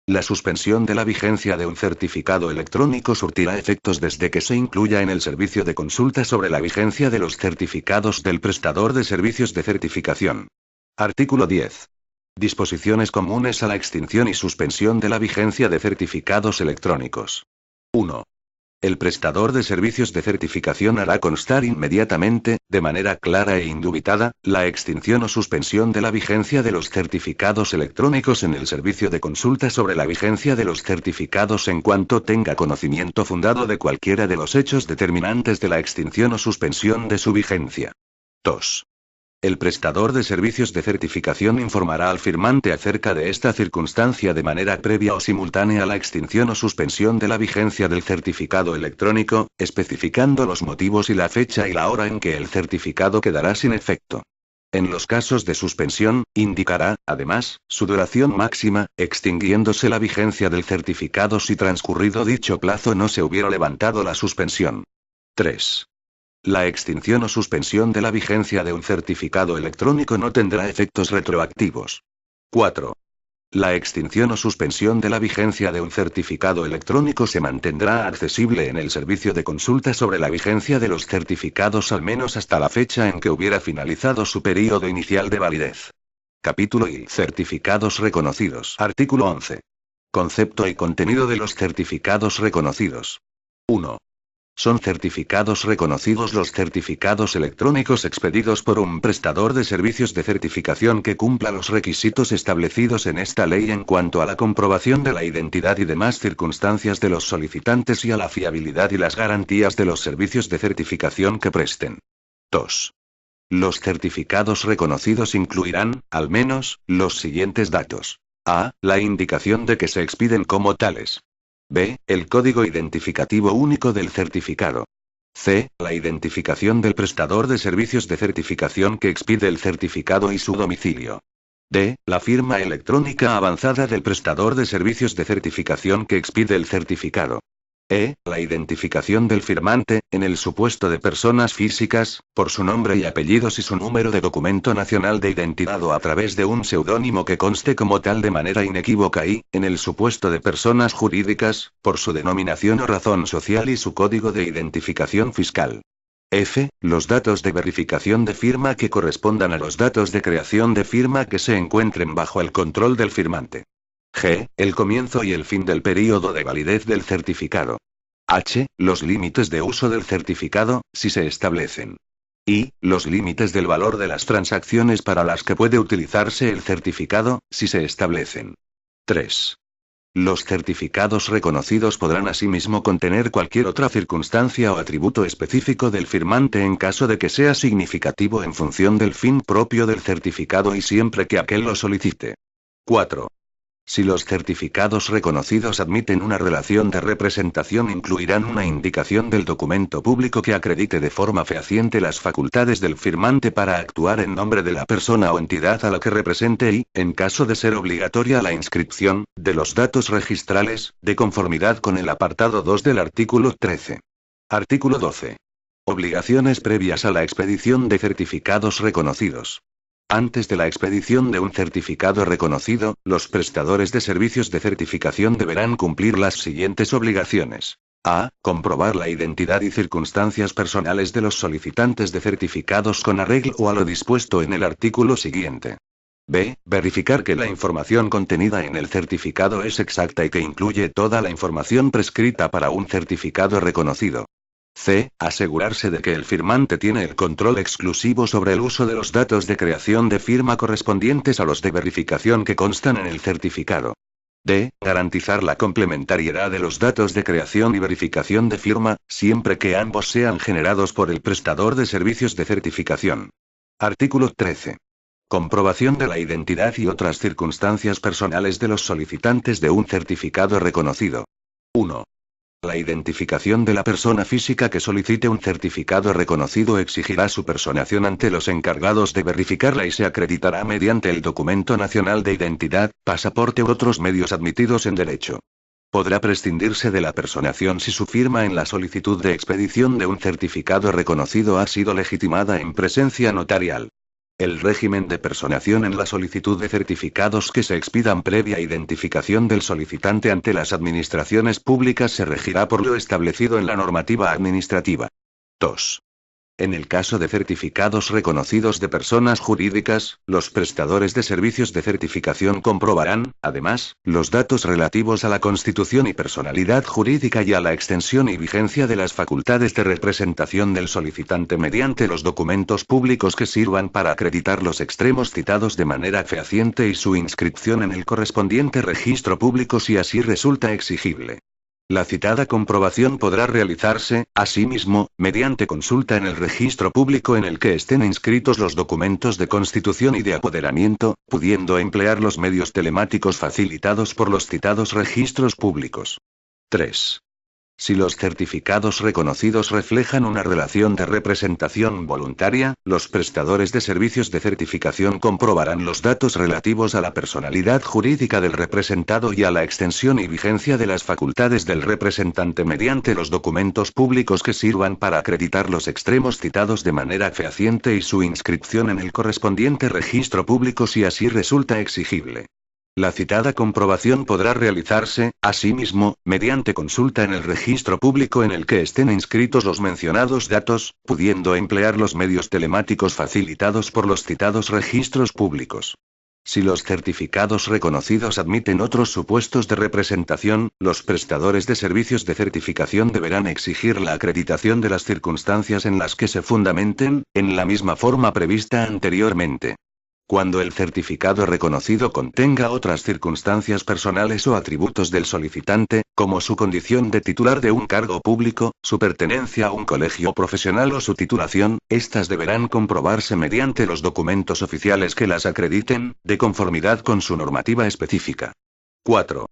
La suspensión de la vigencia de un certificado electrónico surtirá efectos desde que se incluya en el servicio de consulta sobre la vigencia de los certificados del prestador de servicios de certificación. Artículo 10. Disposiciones comunes a la extinción y suspensión de la vigencia de certificados electrónicos. 1. El prestador de servicios de certificación hará constar inmediatamente, de manera clara e indubitada, la extinción o suspensión de la vigencia de los certificados electrónicos en el servicio de consulta sobre la vigencia de los certificados en cuanto tenga conocimiento fundado de cualquiera de los hechos determinantes de la extinción o suspensión de su vigencia. 2. El prestador de servicios de certificación informará al firmante acerca de esta circunstancia de manera previa o simultánea a la extinción o suspensión de la vigencia del certificado electrónico, especificando los motivos y la fecha y la hora en que el certificado quedará sin efecto. En los casos de suspensión, indicará, además, su duración máxima, extinguiéndose la vigencia del certificado si transcurrido dicho plazo no se hubiera levantado la suspensión. 3. La extinción o suspensión de la vigencia de un certificado electrónico no tendrá efectos retroactivos. 4. La extinción o suspensión de la vigencia de un certificado electrónico se mantendrá accesible en el servicio de consulta sobre la vigencia de los certificados al menos hasta la fecha en que hubiera finalizado su período inicial de validez. Capítulo I. Certificados reconocidos. Artículo 11. Concepto y contenido de los certificados reconocidos. 1. Son certificados reconocidos los certificados electrónicos expedidos por un prestador de servicios de certificación que cumpla los requisitos establecidos en esta ley en cuanto a la comprobación de la identidad y demás circunstancias de los solicitantes y a la fiabilidad y las garantías de los servicios de certificación que presten. 2. Los certificados reconocidos incluirán, al menos, los siguientes datos. A. La indicación de que se expiden como tales. B. El código identificativo único del certificado. C. La identificación del prestador de servicios de certificación que expide el certificado y su domicilio. D. La firma electrónica avanzada del prestador de servicios de certificación que expide el certificado. E. La identificación del firmante, en el supuesto de personas físicas, por su nombre y apellidos y su número de documento nacional de identidad o a través de un seudónimo que conste como tal de manera inequívoca y, en el supuesto de personas jurídicas, por su denominación o razón social y su código de identificación fiscal. F. Los datos de verificación de firma que correspondan a los datos de creación de firma que se encuentren bajo el control del firmante. G. El comienzo y el fin del período de validez del certificado. H. Los límites de uso del certificado, si se establecen. I. Los límites del valor de las transacciones para las que puede utilizarse el certificado, si se establecen. 3. Los certificados reconocidos podrán asimismo contener cualquier otra circunstancia o atributo específico del firmante en caso de que sea significativo en función del fin propio del certificado y siempre que aquel lo solicite. 4. Si los certificados reconocidos admiten una relación de representación, incluirán una indicación del documento público que acredite de forma fehaciente las facultades del firmante para actuar en nombre de la persona o entidad a la que represente y, en caso de ser obligatoria la inscripción, de los datos registrales, de conformidad con el apartado 2 del artículo 13. Artículo 12. Obligaciones previas a la expedición de certificados reconocidos. Antes de la expedición de un certificado reconocido, los prestadores de servicios de certificación deberán cumplir las siguientes obligaciones. A. Comprobar la identidad y circunstancias personales de los solicitantes de certificados con arreglo a lo dispuesto en el artículo siguiente. B. Verificar que la información contenida en el certificado es exacta y que incluye toda la información prescrita para un certificado reconocido. C. Asegurarse de que el firmante tiene el control exclusivo sobre el uso de los datos de creación de firma correspondientes a los de verificación que constan en el certificado. D. Garantizar la complementariedad de los datos de creación y verificación de firma, siempre que ambos sean generados por el prestador de servicios de certificación. Artículo 13. Comprobación de la identidad y otras circunstancias personales de los solicitantes de un certificado reconocido. 1. La identificación de la persona física que solicite un certificado reconocido exigirá su personación ante los encargados de verificarla y se acreditará mediante el documento nacional de identidad, pasaporte u otros medios admitidos en derecho. Podrá prescindirse de la personación si su firma en la solicitud de expedición de un certificado reconocido ha sido legitimada en presencia notarial. El régimen de personación en la solicitud de certificados que se expidan previa identificación del solicitante ante las administraciones públicas se regirá por lo establecido en la normativa administrativa. 2. En el caso de certificados reconocidos de personas jurídicas, los prestadores de servicios de certificación comprobarán, además, los datos relativos a la constitución y personalidad jurídica y a la extensión y vigencia de las facultades de representación del solicitante mediante los documentos públicos que sirvan para acreditar los extremos citados de manera fehaciente y su inscripción en el correspondiente registro público si así resulta exigible. La citada comprobación podrá realizarse, asimismo, mediante consulta en el registro público en el que estén inscritos los documentos de constitución y de apoderamiento, pudiendo emplear los medios telemáticos facilitados por los citados registros públicos. 3. Si los certificados reconocidos reflejan una relación de representación voluntaria, los prestadores de servicios de certificación comprobarán los datos relativos a la personalidad jurídica del representado y a la extensión y vigencia de las facultades del representante mediante los documentos públicos que sirvan para acreditar los extremos citados de manera fehaciente y su inscripción en el correspondiente registro público si así resulta exigible. La citada comprobación podrá realizarse, asimismo, mediante consulta en el registro público en el que estén inscritos los mencionados datos, pudiendo emplear los medios telemáticos facilitados por los citados registros públicos. Si los certificados reconocidos admiten otros supuestos de representación, los prestadores de servicios de certificación deberán exigir la acreditación de las circunstancias en las que se fundamenten, en la misma forma prevista anteriormente. Cuando el certificado reconocido contenga otras circunstancias personales o atributos del solicitante, como su condición de titular de un cargo público, su pertenencia a un colegio profesional o su titulación, estas deberán comprobarse mediante los documentos oficiales que las acrediten, de conformidad con su normativa específica. 4.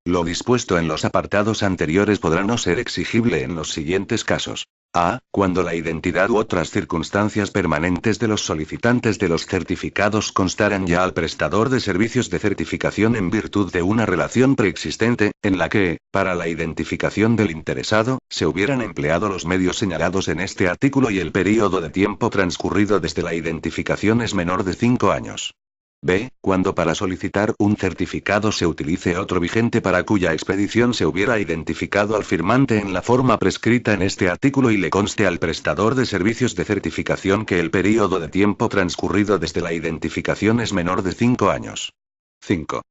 Lo dispuesto en los apartados anteriores podrá no ser exigible en los siguientes casos. A. Cuando la identidad u otras circunstancias permanentes de los solicitantes de los certificados constaran ya al prestador de servicios de certificación en virtud de una relación preexistente, en la que, para la identificación del interesado, se hubieran empleado los medios señalados en este artículo y el período de tiempo transcurrido desde la identificación es menor de 5 años. B. Cuando para solicitar un certificado se utilice otro vigente para cuya expedición se hubiera identificado al firmante en la forma prescrita en este artículo y le conste al prestador de servicios de certificación que el período de tiempo transcurrido desde la identificación es menor de 5 años. 5.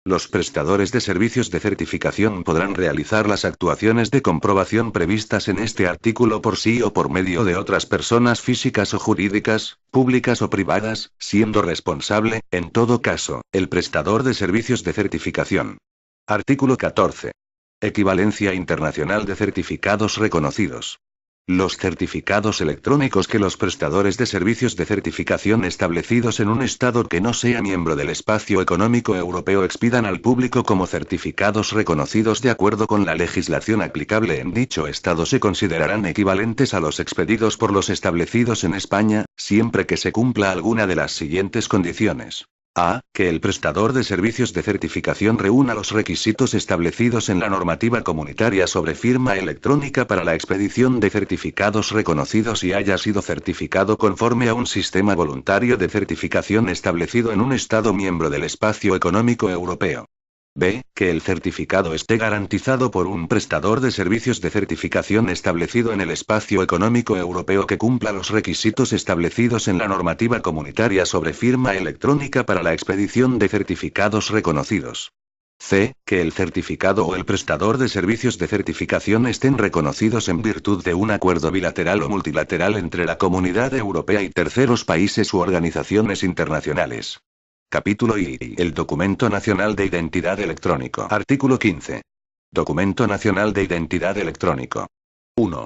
Los prestadores de servicios de certificación podrán realizar las actuaciones de comprobación previstas en este artículo por sí o por medio de otras personas físicas o jurídicas, públicas o privadas, siendo responsable, en todo caso, el prestador de servicios de certificación. Artículo 14. Equivalencia internacional de certificados reconocidos. Los certificados electrónicos que los prestadores de servicios de certificación establecidos en un Estado que no sea miembro del Espacio Económico Europeo expidan al público como certificados reconocidos de acuerdo con la legislación aplicable en dicho Estado se considerarán equivalentes a los expedidos por los establecidos en España, siempre que se cumpla alguna de las siguientes condiciones. A. Que el prestador de servicios de certificación reúna los requisitos establecidos en la normativa comunitaria sobre firma electrónica para la expedición de certificados reconocidos y haya sido certificado conforme a un sistema voluntario de certificación establecido en un Estado miembro del Espacio Económico Europeo. B. Que el certificado esté garantizado por un prestador de servicios de certificación establecido en el Espacio Económico Europeo que cumpla los requisitos establecidos en la normativa comunitaria sobre firma electrónica para la expedición de certificados reconocidos. C. Que el certificado o el prestador de servicios de certificación estén reconocidos en virtud de un acuerdo bilateral o multilateral entre la Comunidad Europea y terceros países u organizaciones internacionales. Capítulo I. El Documento Nacional de Identidad Electrónico. Artículo 15. Documento Nacional de Identidad Electrónico. 1.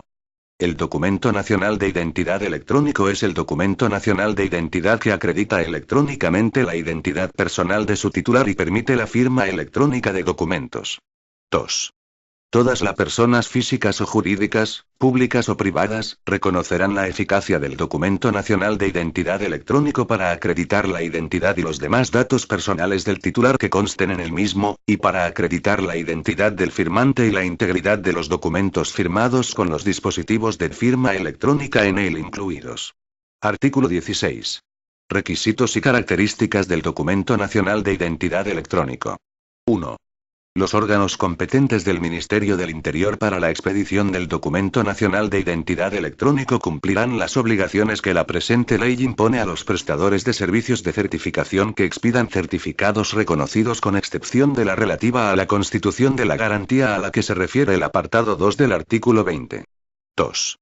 El Documento Nacional de Identidad Electrónico es el documento nacional de identidad que acredita electrónicamente la identidad personal de su titular y permite la firma electrónica de documentos. 2. Todas las personas físicas o jurídicas, públicas o privadas, reconocerán la eficacia del Documento Nacional de Identidad Electrónico para acreditar la identidad y los demás datos personales del titular que consten en el mismo, y para acreditar la identidad del firmante y la integridad de los documentos firmados con los dispositivos de firma electrónica en él incluidos. Artículo 16. Requisitos y características del Documento Nacional de Identidad Electrónico. 1. Los órganos competentes del Ministerio del Interior para la expedición del Documento Nacional de Identidad Electrónico cumplirán las obligaciones que la presente ley impone a los prestadores de servicios de certificación que expidan certificados reconocidos con excepción de la relativa a la constitución de la garantía a la que se refiere el apartado 2 del artículo 20. 2.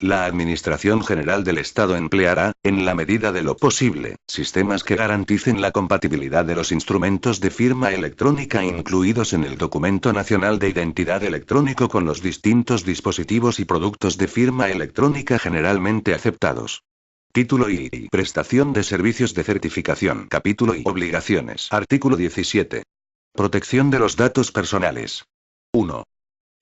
La Administración General del Estado empleará, en la medida de lo posible, sistemas que garanticen la compatibilidad de los instrumentos de firma electrónica incluidos en el Documento Nacional de Identidad Electrónico con los distintos dispositivos y productos de firma electrónica generalmente aceptados. Título I. Prestación de servicios de certificación. Capítulo I. Obligaciones. Artículo 17. Protección de los datos personales. 1.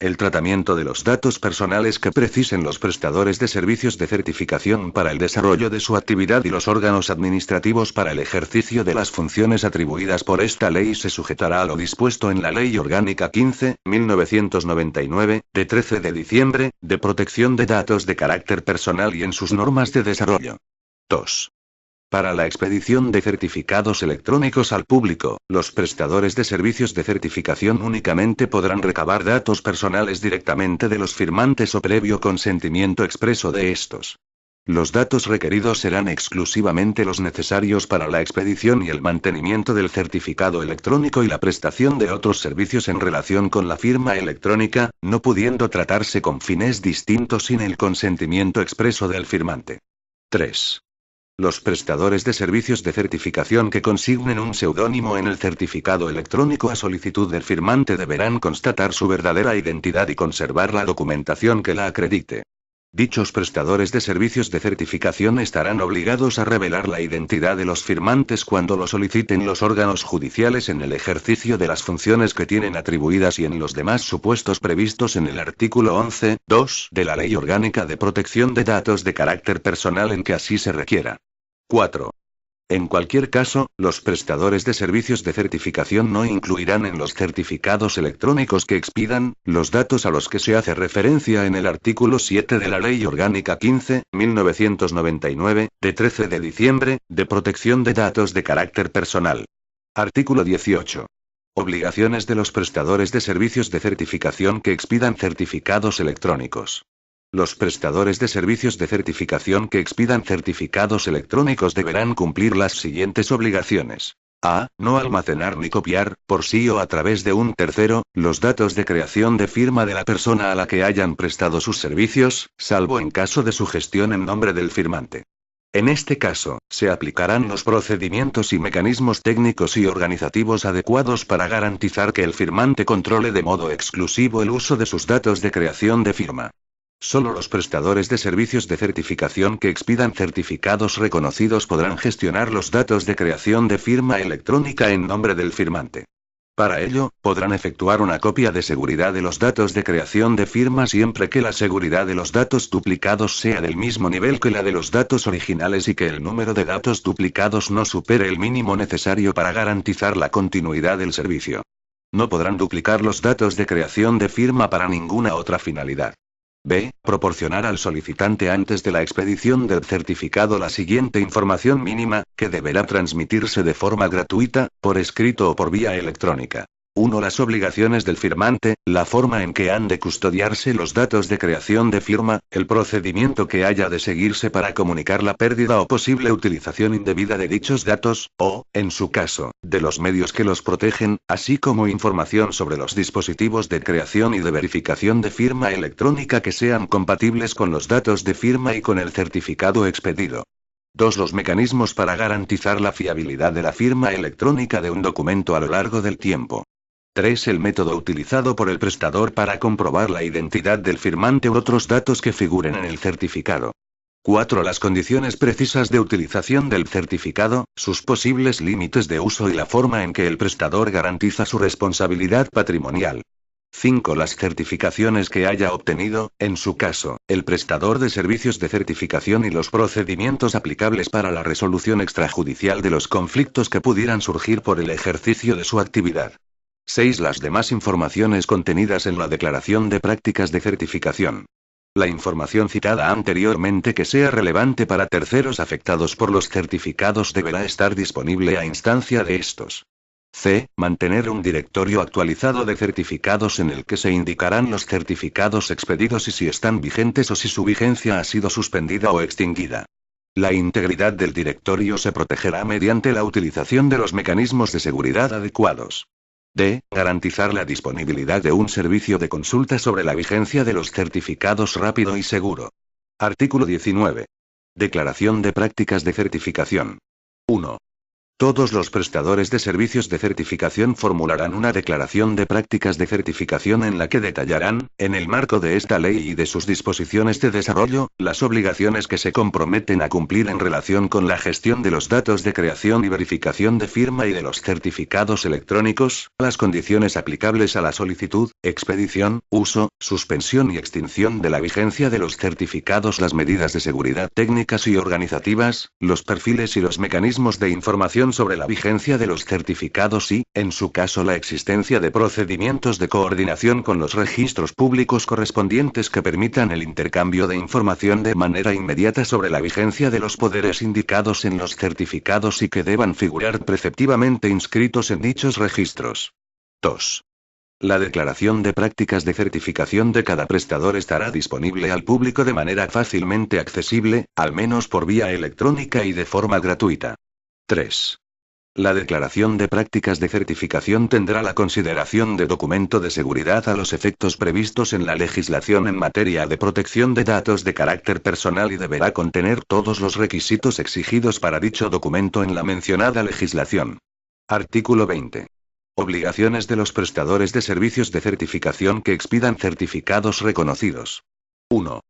El tratamiento de los datos personales que precisen los prestadores de servicios de certificación para el desarrollo de su actividad y los órganos administrativos para el ejercicio de las funciones atribuidas por esta ley se sujetará a lo dispuesto en la Ley Orgánica 15.1999, de 13 de diciembre, de protección de datos de carácter personal y en sus normas de desarrollo. 2. Para la expedición de certificados electrónicos al público, los prestadores de servicios de certificación únicamente podrán recabar datos personales directamente de los firmantes o previo consentimiento expreso de estos. Los datos requeridos serán exclusivamente los necesarios para la expedición y el mantenimiento del certificado electrónico y la prestación de otros servicios en relación con la firma electrónica, no pudiendo tratarse con fines distintos sin el consentimiento expreso del firmante. 3. Los prestadores de servicios de certificación que consignen un seudónimo en el certificado electrónico a solicitud del firmante deberán constatar su verdadera identidad y conservar la documentación que la acredite. Dichos prestadores de servicios de certificación estarán obligados a revelar la identidad de los firmantes cuando lo soliciten los órganos judiciales en el ejercicio de las funciones que tienen atribuidas y en los demás supuestos previstos en el artículo 11.2 de la Ley Orgánica de Protección de Datos de Carácter Personal en que así se requiera. 4. En cualquier caso, los prestadores de servicios de certificación no incluirán en los certificados electrónicos que expidan, los datos a los que se hace referencia en el artículo 7 de la Ley Orgánica 15.1999, de 13 de diciembre, de protección de datos de carácter personal. Artículo 18. Obligaciones de los prestadores de servicios de certificación que expidan certificados electrónicos. Los prestadores de servicios de certificación que expidan certificados electrónicos deberán cumplir las siguientes obligaciones. A. No almacenar ni copiar, por sí o a través de un tercero, los datos de creación de firma de la persona a la que hayan prestado sus servicios, salvo en caso de su gestión en nombre del firmante. En este caso, se aplicarán los procedimientos y mecanismos técnicos y organizativos adecuados para garantizar que el firmante controle de modo exclusivo el uso de sus datos de creación de firma. Solo los prestadores de servicios de certificación que expidan certificados reconocidos podrán gestionar los datos de creación de firma electrónica en nombre del firmante. Para ello, podrán efectuar una copia de seguridad de los datos de creación de firma siempre que la seguridad de los datos duplicados sea del mismo nivel que la de los datos originales y que el número de datos duplicados no supere el mínimo necesario para garantizar la continuidad del servicio. No podrán duplicar los datos de creación de firma para ninguna otra finalidad. B. Proporcionar al solicitante antes de la expedición del certificado la siguiente información mínima, que deberá transmitirse de forma gratuita, por escrito o por vía electrónica. 1. Las obligaciones del firmante, la forma en que han de custodiarse los datos de creación de firma, el procedimiento que haya de seguirse para comunicar la pérdida o posible utilización indebida de dichos datos, o, en su caso, de los medios que los protegen, así como información sobre los dispositivos de creación y de verificación de firma electrónica que sean compatibles con los datos de firma y con el certificado expedido. 2. Los mecanismos para garantizar la fiabilidad de la firma electrónica de un documento a lo largo del tiempo. 3. El método utilizado por el prestador para comprobar la identidad del firmante u otros datos que figuren en el certificado. 4. Las condiciones precisas de utilización del certificado, sus posibles límites de uso y la forma en que el prestador garantiza su responsabilidad patrimonial. 5. Las certificaciones que haya obtenido, en su caso, el prestador de servicios de certificación y los procedimientos aplicables para la resolución extrajudicial de los conflictos que pudieran surgir por el ejercicio de su actividad. 6. Las demás informaciones contenidas en la declaración de prácticas de certificación. La información citada anteriormente que sea relevante para terceros afectados por los certificados deberá estar disponible a instancia de estos. C. Mantener un directorio actualizado de certificados en el que se indicarán los certificados expedidos y si están vigentes o si su vigencia ha sido suspendida o extinguida. La integridad del directorio se protegerá mediante la utilización de los mecanismos de seguridad adecuados. D. Garantizar la disponibilidad de un servicio de consulta sobre la vigencia de los certificados rápido y seguro. Artículo 19. Declaración de prácticas de certificación. 1. Todos los prestadores de servicios de certificación formularán una declaración de prácticas de certificación en la que detallarán, en el marco de esta ley y de sus disposiciones de desarrollo, las obligaciones que se comprometen a cumplir en relación con la gestión de los datos de creación y verificación de firma y de los certificados electrónicos, las condiciones aplicables a la solicitud, expedición, uso, suspensión y extinción de la vigencia de los certificados, las medidas de seguridad técnicas y organizativas, los perfiles y los mecanismos de información sobre la vigencia de los certificados y, en su caso, la existencia de procedimientos de coordinación con los registros públicos correspondientes que permitan el intercambio de información de manera inmediata sobre la vigencia de los poderes indicados en los certificados y que deban figurar preceptivamente inscritos en dichos registros. 2. La declaración de prácticas de certificación de cada prestador estará disponible al público de manera fácilmente accesible, al menos por vía electrónica y de forma gratuita. 3. La declaración de prácticas de certificación tendrá la consideración de documento de seguridad a los efectos previstos en la legislación en materia de protección de datos de carácter personal y deberá contener todos los requisitos exigidos para dicho documento en la mencionada legislación. Artículo 20. Obligaciones de los prestadores de servicios de certificación que expidan certificados reconocidos. 1.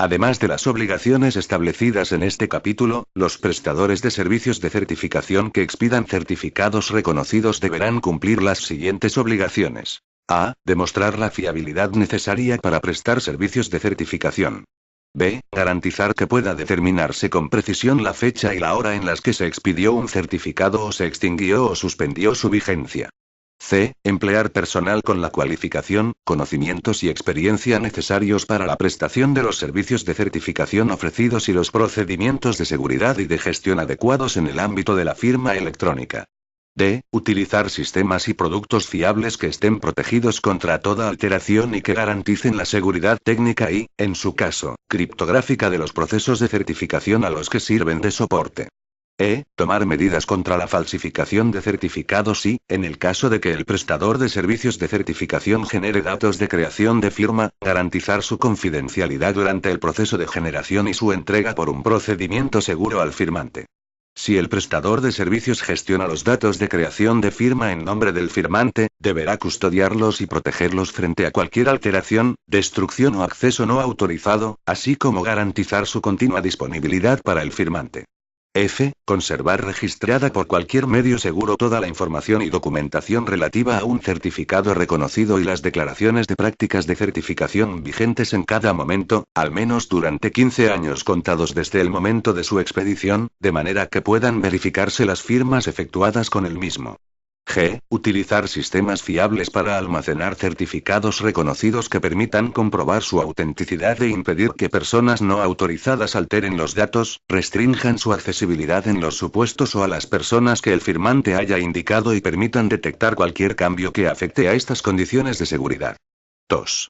Además de las obligaciones establecidas en este capítulo, los prestadores de servicios de certificación que expidan certificados reconocidos deberán cumplir las siguientes obligaciones. A. Demostrar la fiabilidad necesaria para prestar servicios de certificación. B. Garantizar que pueda determinarse con precisión la fecha y la hora en las que se expidió un certificado o se extinguió o suspendió su vigencia. C. Emplear personal con la cualificación, conocimientos y experiencia necesarios para la prestación de los servicios de certificación ofrecidos y los procedimientos de seguridad y de gestión adecuados en el ámbito de la firma electrónica. D. Utilizar sistemas y productos fiables que estén protegidos contra toda alteración y que garanticen la seguridad técnica y, en su caso, criptográfica de los procesos de certificación a los que sirven de soporte. Tomar medidas contra la falsificación de certificados y, en el caso de que el prestador de servicios de certificación genere datos de creación de firma, garantizar su confidencialidad durante el proceso de generación y su entrega por un procedimiento seguro al firmante. Si el prestador de servicios gestiona los datos de creación de firma en nombre del firmante, deberá custodiarlos y protegerlos frente a cualquier alteración, destrucción o acceso no autorizado, así como garantizar su continua disponibilidad para el firmante. F. Conservar registrada por cualquier medio seguro toda la información y documentación relativa a un certificado reconocido y las declaraciones de prácticas de certificación vigentes en cada momento, al menos durante 15 años contados desde el momento de su expedición, de manera que puedan verificarse las firmas efectuadas con el mismo. G. Utilizar sistemas fiables para almacenar certificados reconocidos que permitan comprobar su autenticidad e impedir que personas no autorizadas alteren los datos, restrinjan su accesibilidad en los supuestos o a las personas que el firmante haya indicado y permitan detectar cualquier cambio que afecte a estas condiciones de seguridad. 2.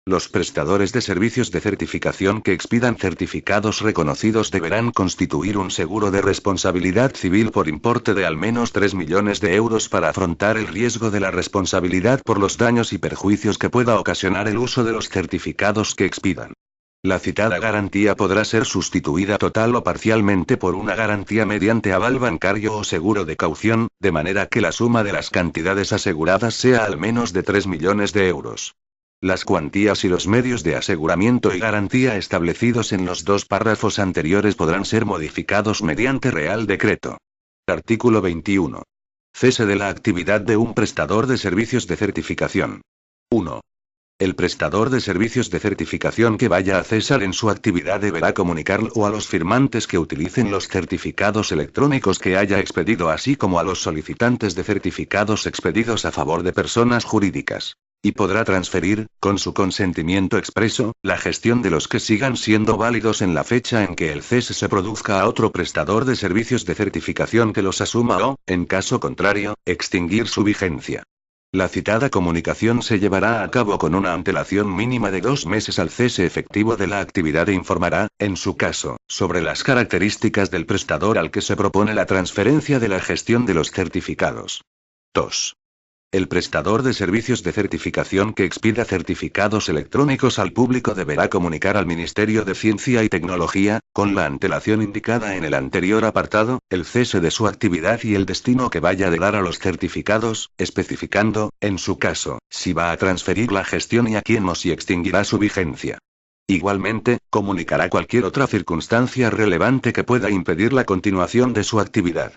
Los prestadores de servicios de certificación que expidan certificados reconocidos deberán constituir un seguro de responsabilidad civil por importe de al menos 3 millones de euros para afrontar el riesgo de la responsabilidad por los daños y perjuicios que pueda ocasionar el uso de los certificados que expidan. La citada garantía podrá ser sustituida total o parcialmente por una garantía mediante aval bancario o seguro de caución, de manera que la suma de las cantidades aseguradas sea al menos de 3 millones de euros. Las cuantías y los medios de aseguramiento y garantía establecidos en los dos párrafos anteriores podrán ser modificados mediante Real Decreto. Artículo 21. Cese de la actividad de un prestador de servicios de certificación. 1. El prestador de servicios de certificación que vaya a cesar en su actividad deberá comunicarlo a los firmantes que utilicen los certificados electrónicos que haya expedido, así como a los solicitantes de certificados expedidos a favor de personas jurídicas. Y podrá transferir, con su consentimiento expreso, la gestión de los que sigan siendo válidos en la fecha en que el cese se produzca a otro prestador de servicios de certificación que los asuma o, en caso contrario, extinguir su vigencia. La citada comunicación se llevará a cabo con una antelación mínima de 2 meses al cese efectivo de la actividad e informará, en su caso, sobre las características del prestador al que se propone la transferencia de la gestión de los certificados. 2. El prestador de servicios de certificación que expida certificados electrónicos al público deberá comunicar al Ministerio de Ciencia y Tecnología, con la antelación indicada en el anterior apartado, el cese de su actividad y el destino que vaya de dar a los certificados, especificando, en su caso, si va a transferir la gestión y a quién o si extinguirá su vigencia. Igualmente, comunicará cualquier otra circunstancia relevante que pueda impedir la continuación de su actividad.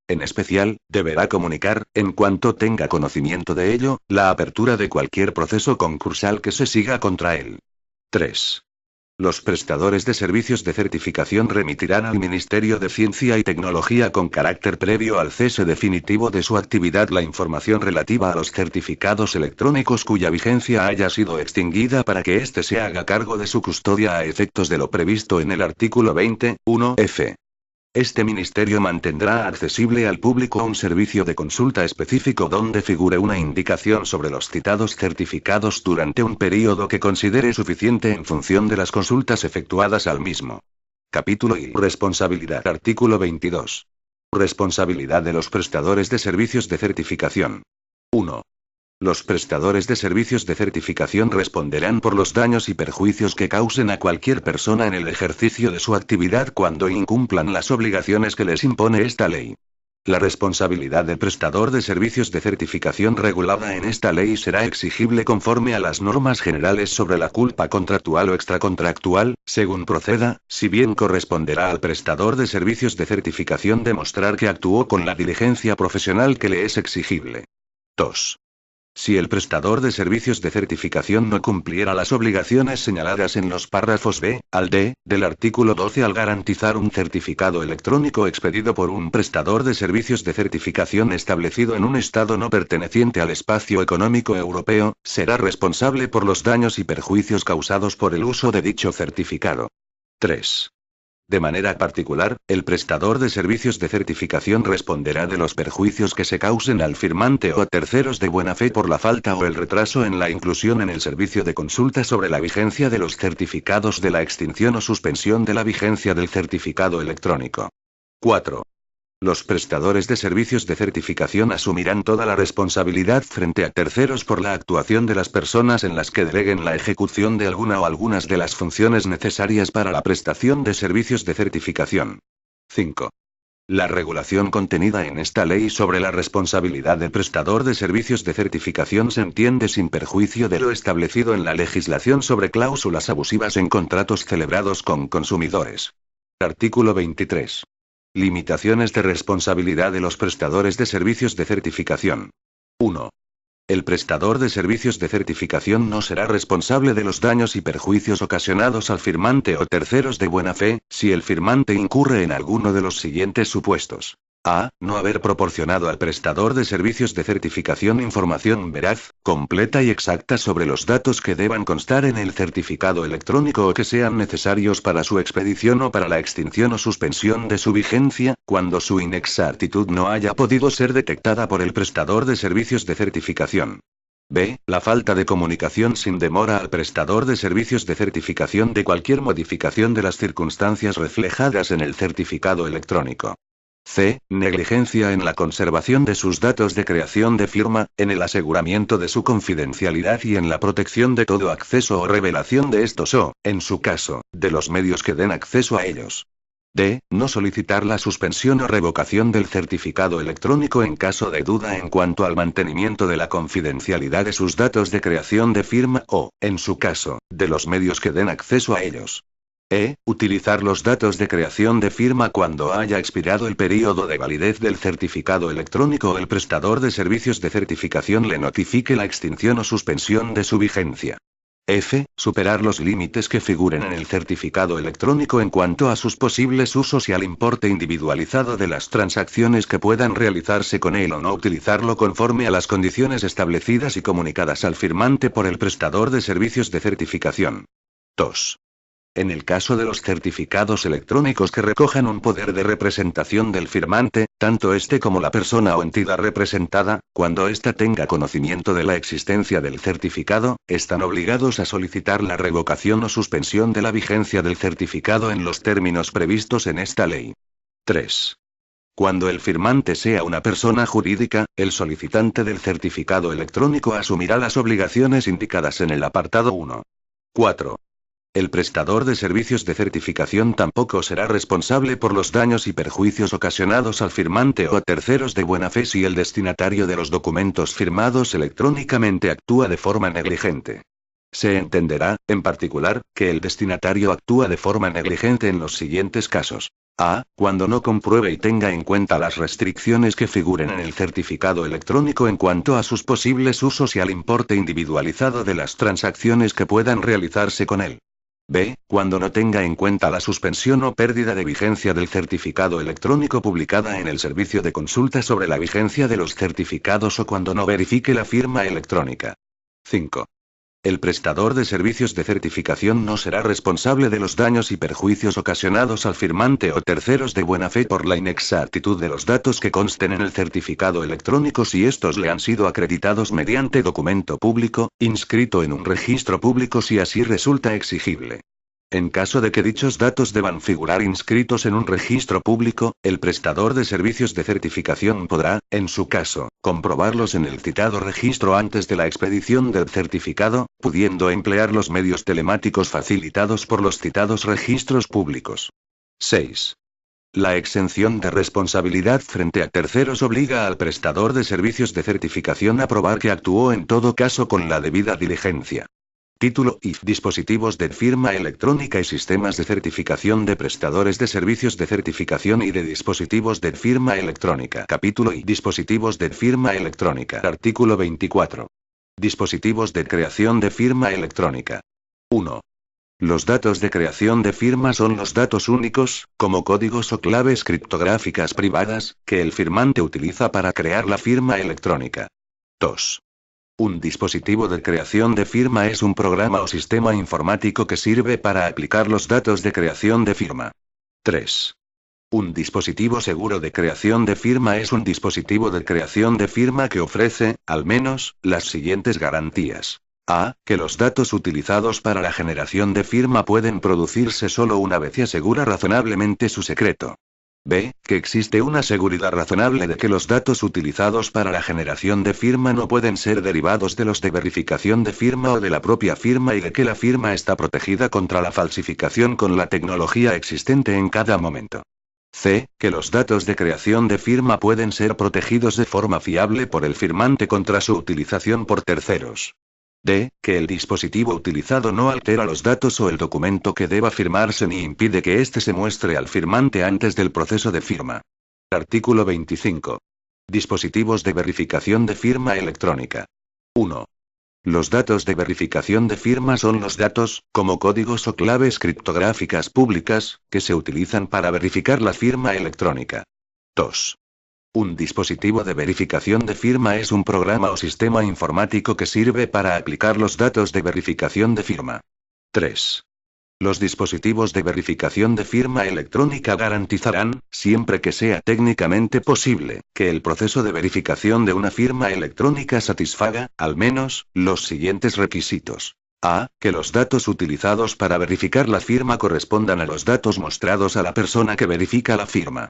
En especial, deberá comunicar, en cuanto tenga conocimiento de ello, la apertura de cualquier proceso concursal que se siga contra él. 3. Los prestadores de servicios de certificación remitirán al Ministerio de Ciencia y Tecnología con carácter previo al cese definitivo de su actividad la información relativa a los certificados electrónicos cuya vigencia haya sido extinguida para que éste se haga cargo de su custodia a efectos de lo previsto en el artículo 20.1f. Este ministerio mantendrá accesible al público un servicio de consulta específico donde figure una indicación sobre los citados certificados durante un período que considere suficiente en función de las consultas efectuadas al mismo. Capítulo y responsabilidad. Artículo 22. Responsabilidad de los prestadores de servicios de certificación. 1. Los prestadores de servicios de certificación responderán por los daños y perjuicios que causen a cualquier persona en el ejercicio de su actividad cuando incumplan las obligaciones que les impone esta ley. La responsabilidad del prestador de servicios de certificación regulada en esta ley será exigible conforme a las normas generales sobre la culpa contractual o extracontractual, según proceda, si bien corresponderá al prestador de servicios de certificación demostrar que actuó con la diligencia profesional que le es exigible. 2. Si el prestador de servicios de certificación no cumpliera las obligaciones señaladas en los párrafos B al D del artículo 12 al garantizar un certificado electrónico expedido por un prestador de servicios de certificación establecido en un estado no perteneciente al espacio económico europeo, será responsable por los daños y perjuicios causados por el uso de dicho certificado. 3. De manera particular, el prestador de servicios de certificación responderá de los perjuicios que se causen al firmante o a terceros de buena fe por la falta o el retraso en la inclusión en el servicio de consulta sobre la vigencia de los certificados, de la extinción o suspensión de la vigencia del certificado electrónico. 4. Los prestadores de servicios de certificación asumirán toda la responsabilidad frente a terceros por la actuación de las personas en las que deleguen la ejecución de alguna o algunas de las funciones necesarias para la prestación de servicios de certificación. 5. La regulación contenida en esta ley sobre la responsabilidad del prestador de servicios de certificación se entiende sin perjuicio de lo establecido en la legislación sobre cláusulas abusivas en contratos celebrados con consumidores. Artículo 23. Limitaciones de responsabilidad de los prestadores de servicios de certificación. 1. El prestador de servicios de certificación no será responsable de los daños y perjuicios ocasionados al firmante o terceros de buena fe, si el firmante incurre en alguno de los siguientes supuestos. A. No haber proporcionado al prestador de servicios de certificación información veraz, completa y exacta sobre los datos que deban constar en el certificado electrónico o que sean necesarios para su expedición o para la extinción o suspensión de su vigencia, cuando su inexactitud no haya podido ser detectada por el prestador de servicios de certificación. B. La falta de comunicación sin demora al prestador de servicios de certificación de cualquier modificación de las circunstancias reflejadas en el certificado electrónico. C. Negligencia en la conservación de sus datos de creación de firma, en el aseguramiento de su confidencialidad y en la protección de todo acceso o revelación de estos o, en su caso, de los medios que den acceso a ellos. D. No solicitar la suspensión o revocación del certificado electrónico en caso de duda en cuanto al mantenimiento de la confidencialidad de sus datos de creación de firma o, en su caso, de los medios que den acceso a ellos. Utilizar los datos de creación de firma cuando haya expirado el período de validez del certificado electrónico o el prestador de servicios de certificación le notifique la extinción o suspensión de su vigencia. F. Superar los límites que figuren en el certificado electrónico en cuanto a sus posibles usos y al importe individualizado de las transacciones que puedan realizarse con él o no utilizarlo conforme a las condiciones establecidas y comunicadas al firmante por el prestador de servicios de certificación. 2. En el caso de los certificados electrónicos que recojan un poder de representación del firmante, tanto éste como la persona o entidad representada, cuando ésta tenga conocimiento de la existencia del certificado, están obligados a solicitar la revocación o suspensión de la vigencia del certificado en los términos previstos en esta ley. 3. Cuando el firmante sea una persona jurídica, el solicitante del certificado electrónico asumirá las obligaciones indicadas en el apartado 1. 4. El prestador de servicios de certificación tampoco será responsable por los daños y perjuicios ocasionados al firmante o a terceros de buena fe si el destinatario de los documentos firmados electrónicamente actúa de forma negligente. Se entenderá, en particular, que el destinatario actúa de forma negligente en los siguientes casos. A. Cuando no compruebe y tenga en cuenta las restricciones que figuren en el certificado electrónico en cuanto a sus posibles usos y al importe individualizado de las transacciones que puedan realizarse con él. B. Cuando no tenga en cuenta la suspensión o pérdida de vigencia del certificado electrónico publicada en el servicio de consulta sobre la vigencia de los certificados o cuando no verifique la firma electrónica. 5. El prestador de servicios de certificación no será responsable de los daños y perjuicios ocasionados al firmante o terceros de buena fe por la inexactitud de los datos que consten en el certificado electrónico si estos le han sido acreditados mediante documento público, inscrito en un registro público si así resulta exigible. En caso de que dichos datos deban figurar inscritos en un registro público, el prestador de servicios de certificación podrá, en su caso, comprobarlos en el citado registro antes de la expedición del certificado, pudiendo emplear los medios telemáticos facilitados por los citados registros públicos. 6. La exención de responsabilidad frente a terceros obliga al prestador de servicios de certificación a probar que actuó en todo caso con la debida diligencia. Título I. Dispositivos de firma electrónica y sistemas de certificación de prestadores de servicios de certificación y de dispositivos de firma electrónica. Capítulo I. Dispositivos de firma electrónica. Artículo 24. Dispositivos de creación de firma electrónica. 1. Los datos de creación de firma son los datos únicos, como códigos o claves criptográficas privadas, que el firmante utiliza para crear la firma electrónica. 2. Un dispositivo de creación de firma es un programa o sistema informático que sirve para aplicar los datos de creación de firma. 3. Un dispositivo seguro de creación de firma es un dispositivo de creación de firma que ofrece, al menos, las siguientes garantías. A. Que los datos utilizados para la generación de firma pueden producirse solo una vez y asegura razonablemente su secreto. B. Que existe una seguridad razonable de que los datos utilizados para la generación de firma no pueden ser derivados de los de verificación de firma o de la propia firma y de que la firma está protegida contra la falsificación con la tecnología existente en cada momento. C. Que los datos de creación de firma pueden ser protegidos de forma fiable por el firmante contra su utilización por terceros. D. Que el dispositivo utilizado no altera los datos o el documento que deba firmarse ni impide que éste se muestre al firmante antes del proceso de firma. Artículo 25. Dispositivos de verificación de firma electrónica. 1. Los datos de verificación de firma son los datos, como códigos o claves criptográficas públicas, que se utilizan para verificar la firma electrónica. 2. Un dispositivo de verificación de firma es un programa o sistema informático que sirve para aplicar los datos de verificación de firma. 3. Los dispositivos de verificación de firma electrónica garantizarán, siempre que sea técnicamente posible, que el proceso de verificación de una firma electrónica satisfaga, al menos, los siguientes requisitos. A. Que los datos utilizados para verificar la firma correspondan a los datos mostrados a la persona que verifica la firma.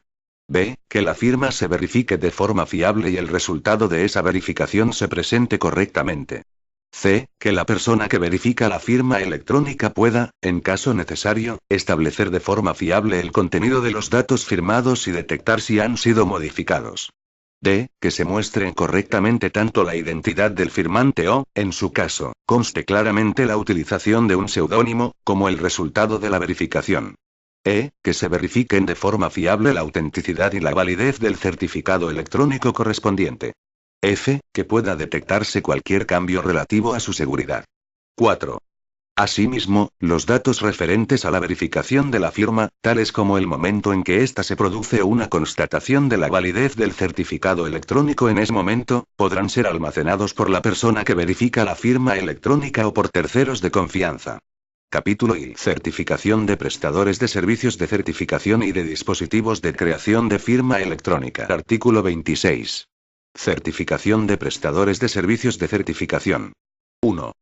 B. Que la firma se verifique de forma fiable y el resultado de esa verificación se presente correctamente. C. Que la persona que verifica la firma electrónica pueda, en caso necesario, establecer de forma fiable el contenido de los datos firmados y detectar si han sido modificados. D. Que se muestre correctamente tanto la identidad del firmante o, en su caso, conste claramente la utilización de un seudónimo, como el resultado de la verificación. E. Que se verifiquen de forma fiable la autenticidad y la validez del certificado electrónico correspondiente. F. Que pueda detectarse cualquier cambio relativo a su seguridad. 4. Asimismo, los datos referentes a la verificación de la firma, tales como el momento en que ésta se produce o una constatación de la validez del certificado electrónico en ese momento, podrán ser almacenados por la persona que verifica la firma electrónica o por terceros de confianza. Capítulo I. Certificación de prestadores de servicios de certificación y de dispositivos de creación de firma electrónica. Artículo 26. Certificación de prestadores de servicios de certificación. 1.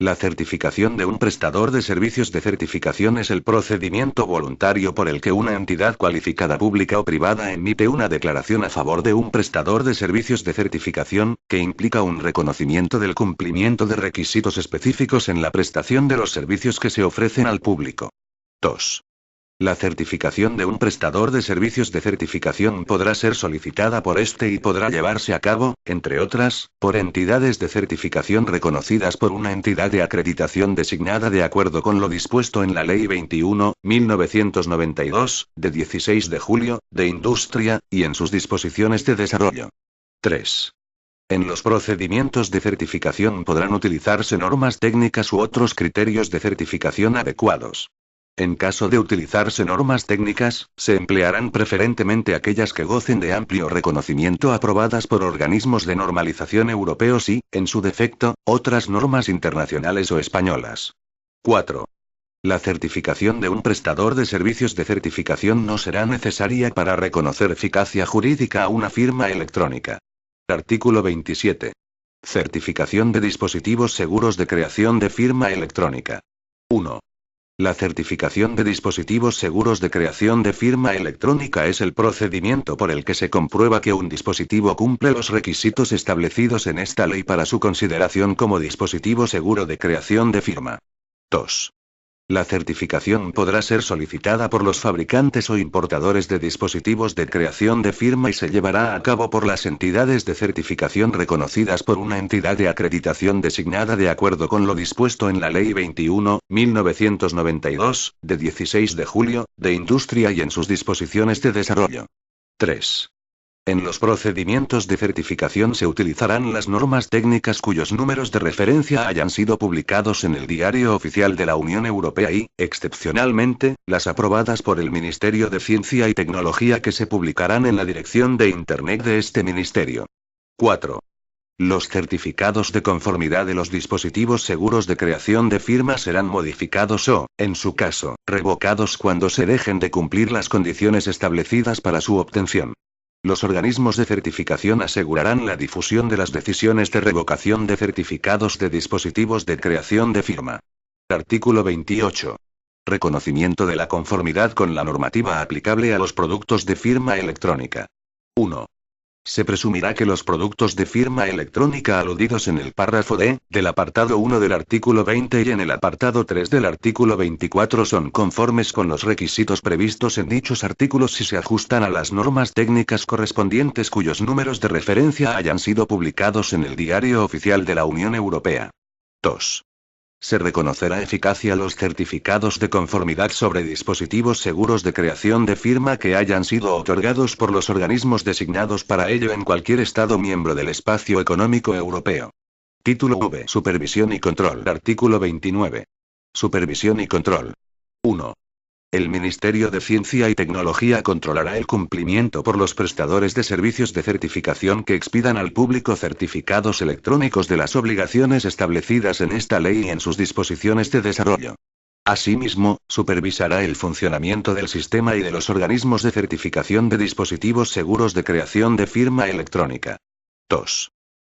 La certificación de un prestador de servicios de certificación es el procedimiento voluntario por el que una entidad cualificada pública o privada emite una declaración a favor de un prestador de servicios de certificación, que implica un reconocimiento del cumplimiento de requisitos específicos en la prestación de los servicios que se ofrecen al público. 2. La certificación de un prestador de servicios de certificación podrá ser solicitada por este y podrá llevarse a cabo, entre otras, por entidades de certificación reconocidas por una entidad de acreditación designada de acuerdo con lo dispuesto en la Ley 21/1992, de 16 de julio, de Industria, y en sus disposiciones de desarrollo. 3. En los procedimientos de certificación podrán utilizarse normas técnicas u otros criterios de certificación adecuados. En caso de utilizarse normas técnicas, se emplearán preferentemente aquellas que gocen de amplio reconocimiento aprobadas por organismos de normalización europeos y, en su defecto, otras normas internacionales o españolas. 4. La certificación de un prestador de servicios de certificación no será necesaria para reconocer eficacia jurídica a una firma electrónica. Artículo 27. Certificación de dispositivos seguros de creación de firma electrónica. 1. La certificación de dispositivos seguros de creación de firma electrónica es el procedimiento por el que se comprueba que un dispositivo cumple los requisitos establecidos en esta ley para su consideración como dispositivo seguro de creación de firma. 2. La certificación podrá ser solicitada por los fabricantes o importadores de dispositivos de creación de firma y se llevará a cabo por las entidades de certificación reconocidas por una entidad de acreditación designada de acuerdo con lo dispuesto en la Ley 21/1992, de 16 de julio, de Industria y en sus disposiciones de desarrollo. 3. En los procedimientos de certificación se utilizarán las normas técnicas cuyos números de referencia hayan sido publicados en el Diario Oficial de la Unión Europea y, excepcionalmente, las aprobadas por el Ministerio de Ciencia y Tecnología que se publicarán en la dirección de Internet de este ministerio. 4. Los certificados de conformidad de los dispositivos seguros de creación de firma serán modificados o, en su caso, revocados cuando se dejen de cumplir las condiciones establecidas para su obtención. Los organismos de certificación asegurarán la difusión de las decisiones de revocación de certificados de dispositivos de creación de firma. Artículo 28. Reconocimiento de la conformidad con la normativa aplicable a los productos de firma electrónica. 1. Se presumirá que los productos de firma electrónica aludidos en el párrafo D, del apartado 1 del artículo 20 y en el apartado 3 del artículo 24 son conformes con los requisitos previstos en dichos artículos si se ajustan a las normas técnicas correspondientes cuyos números de referencia hayan sido publicados en el Diario Oficial de la Unión Europea. 2. Se reconocerá eficacia a los certificados de conformidad sobre dispositivos seguros de creación de firma que hayan sido otorgados por los organismos designados para ello en cualquier Estado miembro del Espacio Económico Europeo. Título V. Supervisión y control. Artículo 29. Supervisión y control. 1. El Ministerio de Ciencia y Tecnología controlará el cumplimiento por los prestadores de servicios de certificación que expidan al público certificados electrónicos de las obligaciones establecidas en esta ley y en sus disposiciones de desarrollo. Asimismo, supervisará el funcionamiento del sistema y de los organismos de certificación de dispositivos seguros de creación de firma electrónica. 2.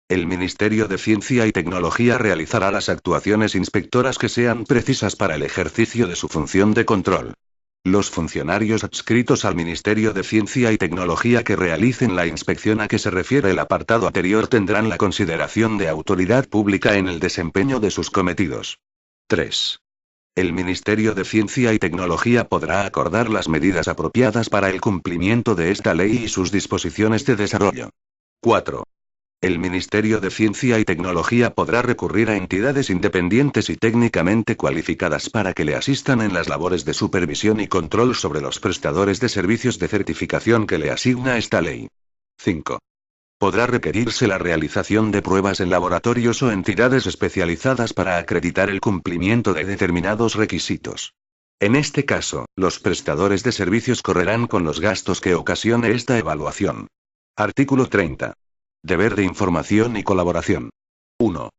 El Ministerio de Ciencia y Tecnología realizará las actuaciones inspectoras que sean precisas para el ejercicio de su función de control. Los funcionarios adscritos al Ministerio de Ciencia y Tecnología que realicen la inspección a que se refiere el apartado anterior tendrán la consideración de autoridad pública en el desempeño de sus cometidos. 3. El Ministerio de Ciencia y Tecnología podrá acordar las medidas apropiadas para el cumplimiento de esta ley y sus disposiciones de desarrollo. 4. El Ministerio de Ciencia y Tecnología podrá recurrir a entidades independientes y técnicamente cualificadas para que le asistan en las labores de supervisión y control sobre los prestadores de servicios de certificación que le asigna esta ley. 5. Podrá requerirse la realización de pruebas en laboratorios o entidades especializadas para acreditar el cumplimiento de determinados requisitos. En este caso, los prestadores de servicios correrán con los gastos que ocasione esta evaluación. Artículo 30. Deber de información y colaboración. 1.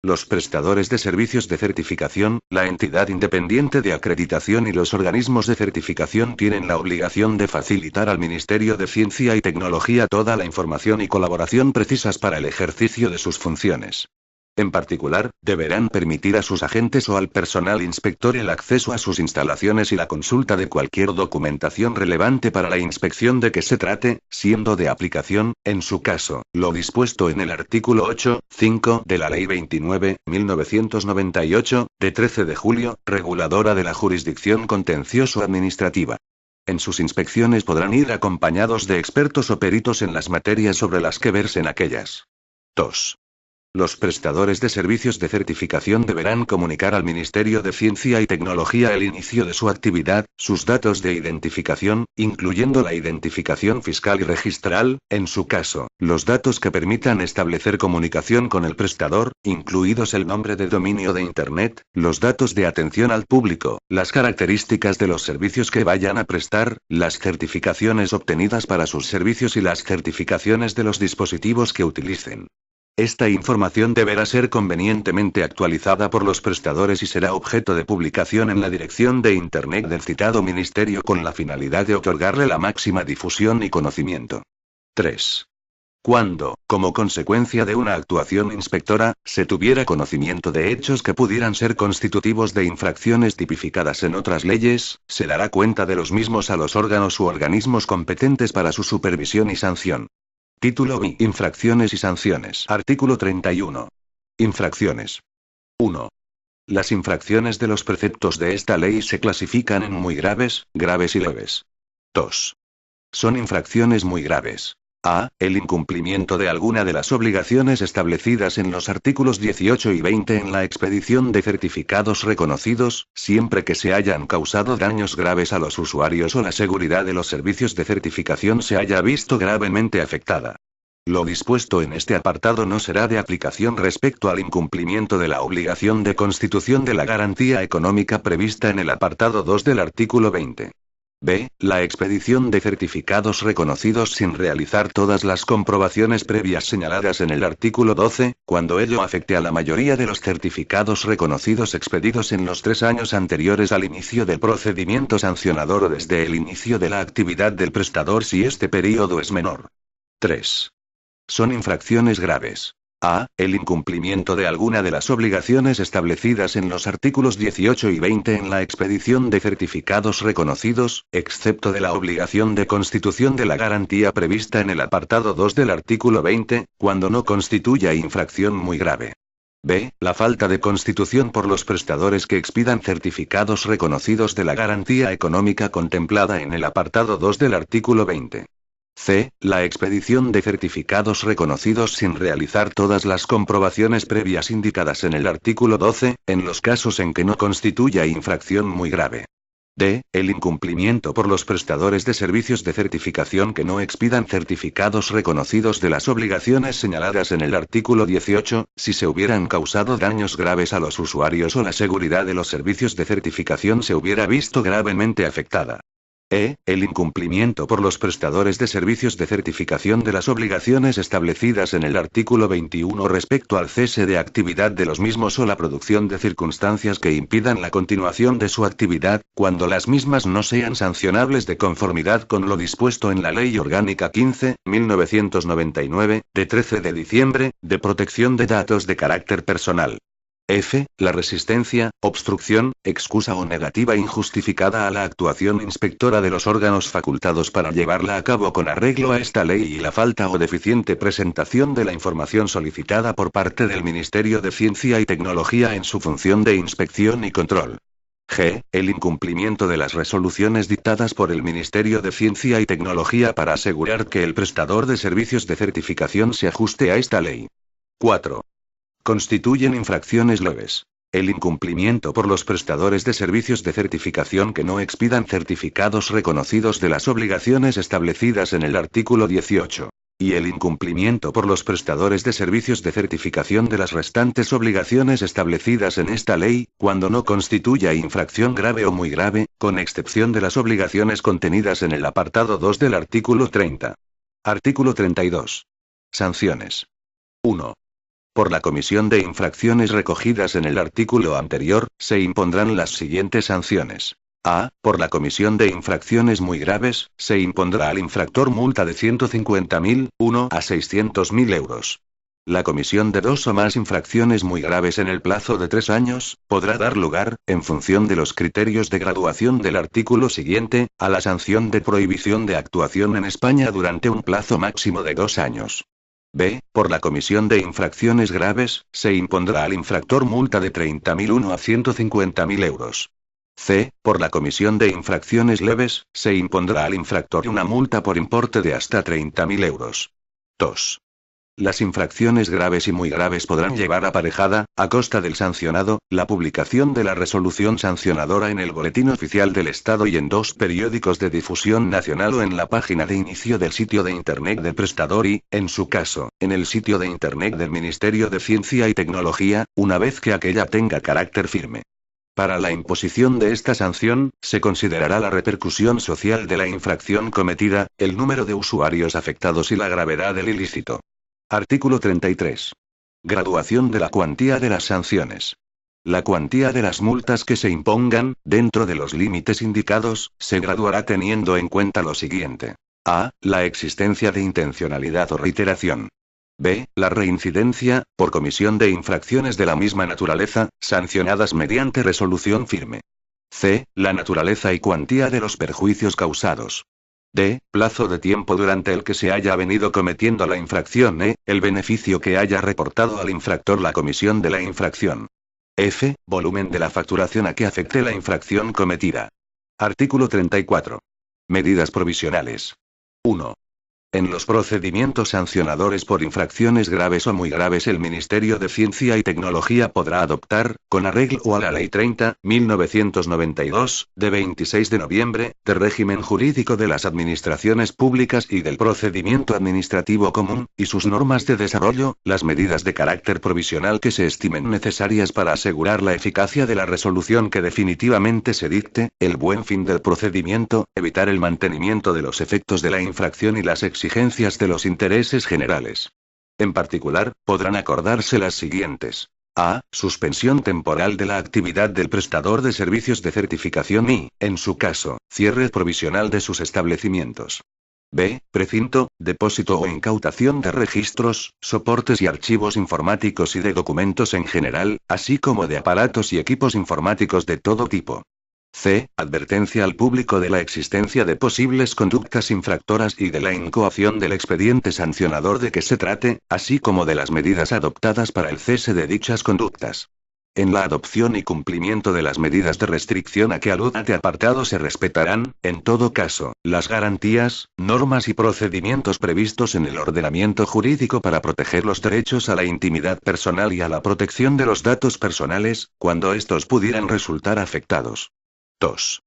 Los prestadores de servicios de certificación, la entidad independiente de acreditación y los organismos de certificación tienen la obligación de facilitar al Ministerio de Ciencia y Tecnología toda la información y colaboración precisas para el ejercicio de sus funciones. En particular, deberán permitir a sus agentes o al personal inspector el acceso a sus instalaciones y la consulta de cualquier documentación relevante para la inspección de que se trate, siendo de aplicación, en su caso, lo dispuesto en el artículo 8.5 de la Ley 29/1998, de 13 de julio, reguladora de la jurisdicción contencioso-administrativa. En sus inspecciones podrán ir acompañados de expertos o peritos en las materias sobre las que versen aquellas. 2. Los prestadores de servicios de certificación deberán comunicar al Ministerio de Ciencia y Tecnología el inicio de su actividad, sus datos de identificación, incluyendo la identificación fiscal y registral, en su caso, los datos que permitan establecer comunicación con el prestador, incluidos el nombre de dominio de Internet, los datos de atención al público, las características de los servicios que vayan a prestar, las certificaciones obtenidas para sus servicios y las certificaciones de los dispositivos que utilicen. Esta información deberá ser convenientemente actualizada por los prestadores y será objeto de publicación en la dirección de Internet del citado ministerio con la finalidad de otorgarle la máxima difusión y conocimiento. 3. Cuando, como consecuencia de una actuación inspectora, se tuviera conocimiento de hechos que pudieran ser constitutivos de infracciones tipificadas en otras leyes, se dará cuenta de los mismos a los órganos u organismos competentes para su supervisión y sanción. Título B. Infracciones y sanciones. Artículo 31. Infracciones. 1. Las infracciones de los preceptos de esta ley se clasifican en muy graves, graves y leves. 2. Son infracciones muy graves. A. El incumplimiento de alguna de las obligaciones establecidas en los artículos 18 y 20 en la expedición de certificados reconocidos, siempre que se hayan causado daños graves a los usuarios o la seguridad de los servicios de certificación se haya visto gravemente afectada. Lo dispuesto en este apartado no será de aplicación respecto al incumplimiento de la obligación de constitución de la garantía económica prevista en el apartado 2 del artículo 20. B. La expedición de certificados reconocidos sin realizar todas las comprobaciones previas señaladas en el artículo 12, cuando ello afecte a la mayoría de los certificados reconocidos expedidos en los 3 años anteriores al inicio del procedimiento sancionador o desde el inicio de la actividad del prestador si este período es menor. 3. Son infracciones graves. A. El incumplimiento de alguna de las obligaciones establecidas en los artículos 18 y 20 en la expedición de certificados reconocidos, excepto de la obligación de constitución de la garantía prevista en el apartado 2 del artículo 20, cuando no constituya infracción muy grave. B. La falta de constitución por los prestadores que expidan certificados reconocidos de la garantía económica contemplada en el apartado 2 del artículo 20. C. La expedición de certificados reconocidos sin realizar todas las comprobaciones previas indicadas en el artículo 12, en los casos en que no constituya infracción muy grave. D. El incumplimiento por los prestadores de servicios de certificación que no expidan certificados reconocidos de las obligaciones señaladas en el artículo 18, si se hubieran causado daños graves a los usuarios o la seguridad de los servicios de certificación se hubiera visto gravemente afectada. E. El incumplimiento por los prestadores de servicios de certificación de las obligaciones establecidas en el artículo 21 respecto al cese de actividad de los mismos o la producción de circunstancias que impidan la continuación de su actividad, cuando las mismas no sean sancionables de conformidad con lo dispuesto en la Ley Orgánica 15.1999, de 13 de diciembre, de protección de datos de carácter personal. F. La resistencia, obstrucción, excusa o negativa injustificada a la actuación inspectora de los órganos facultados para llevarla a cabo con arreglo a esta ley y la falta o deficiente presentación de la información solicitada por parte del Ministerio de Ciencia y Tecnología en su función de inspección y control. G. El incumplimiento de las resoluciones dictadas por el Ministerio de Ciencia y Tecnología para asegurar que el prestador de servicios de certificación se ajuste a esta ley. 4. Constituyen infracciones leves. El incumplimiento por los prestadores de servicios de certificación que no expidan certificados reconocidos de las obligaciones establecidas en el artículo 18. Y el incumplimiento por los prestadores de servicios de certificación de las restantes obligaciones establecidas en esta ley, cuando no constituya infracción grave o muy grave, con excepción de las obligaciones contenidas en el apartado 2 del artículo 30. Artículo 32. Sanciones. 1. Por la comisión de infracciones recogidas en el artículo anterior, se impondrán las siguientes sanciones. A. Por la comisión de infracciones muy graves, se impondrá al infractor multa de 150.000 a 600.000 euros. La comisión de 2 o más infracciones muy graves en el plazo de 3 años, podrá dar lugar, en función de los criterios de graduación del artículo siguiente, a la sanción de prohibición de actuación en España durante un plazo máximo de 2 años. B. Por la comisión de infracciones graves, se impondrá al infractor multa de 30.000 a 150.000 euros. C. Por la comisión de infracciones leves, se impondrá al infractor una multa por importe de hasta 30.000 euros. 2. Las infracciones graves y muy graves podrán llevar aparejada, a costa del sancionado, la publicación de la resolución sancionadora en el Boletín Oficial del Estado y en 2 periódicos de difusión nacional o en la página de inicio del sitio de Internet del prestador y, en su caso, en el sitio de Internet del Ministerio de Ciencia y Tecnología, una vez que aquella tenga carácter firme. Para la imposición de esta sanción, se considerará la repercusión social de la infracción cometida, el número de usuarios afectados y la gravedad del ilícito. Artículo 33. Graduación de la cuantía de las sanciones. La cuantía de las multas que se impongan, dentro de los límites indicados, se graduará teniendo en cuenta lo siguiente. A. La existencia de intencionalidad o reiteración. B. La reincidencia, por comisión de infracciones de la misma naturaleza, sancionadas mediante resolución firme. C. La naturaleza y cuantía de los perjuicios causados. D. Plazo de tiempo durante el que se haya venido cometiendo la infracción. E. El beneficio que haya reportado al infractor la comisión de la infracción. F. Volumen de la facturación a que afecte la infracción cometida. Artículo 34. Medidas provisionales. 1. En los procedimientos sancionadores por infracciones graves o muy graves, el Ministerio de Ciencia y Tecnología podrá adoptar, con arreglo a la Ley 30.1992, de 26 de noviembre, de régimen jurídico de las administraciones públicas y del procedimiento administrativo común, y sus normas de desarrollo, las medidas de carácter provisional que se estimen necesarias para asegurar la eficacia de la resolución que definitivamente se dicte, el buen fin del procedimiento, evitar el mantenimiento de los efectos de la infracción y las exigencias de los intereses generales. En particular, podrán acordarse las siguientes. A. Suspensión temporal de la actividad del prestador de servicios de certificación y, en su caso, cierre provisional de sus establecimientos. B. Precinto, depósito o incautación de registros, soportes y archivos informáticos y de documentos en general, así como de aparatos y equipos informáticos de todo tipo. C. Advertencia al público de la existencia de posibles conductas infractoras y de la incoación del expediente sancionador de que se trate, así como de las medidas adoptadas para el cese de dichas conductas. En la adopción y cumplimiento de las medidas de restricción a que aluda este apartado se respetarán, en todo caso, las garantías, normas y procedimientos previstos en el ordenamiento jurídico para proteger los derechos a la intimidad personal y a la protección de los datos personales, cuando estos pudieran resultar afectados. 2.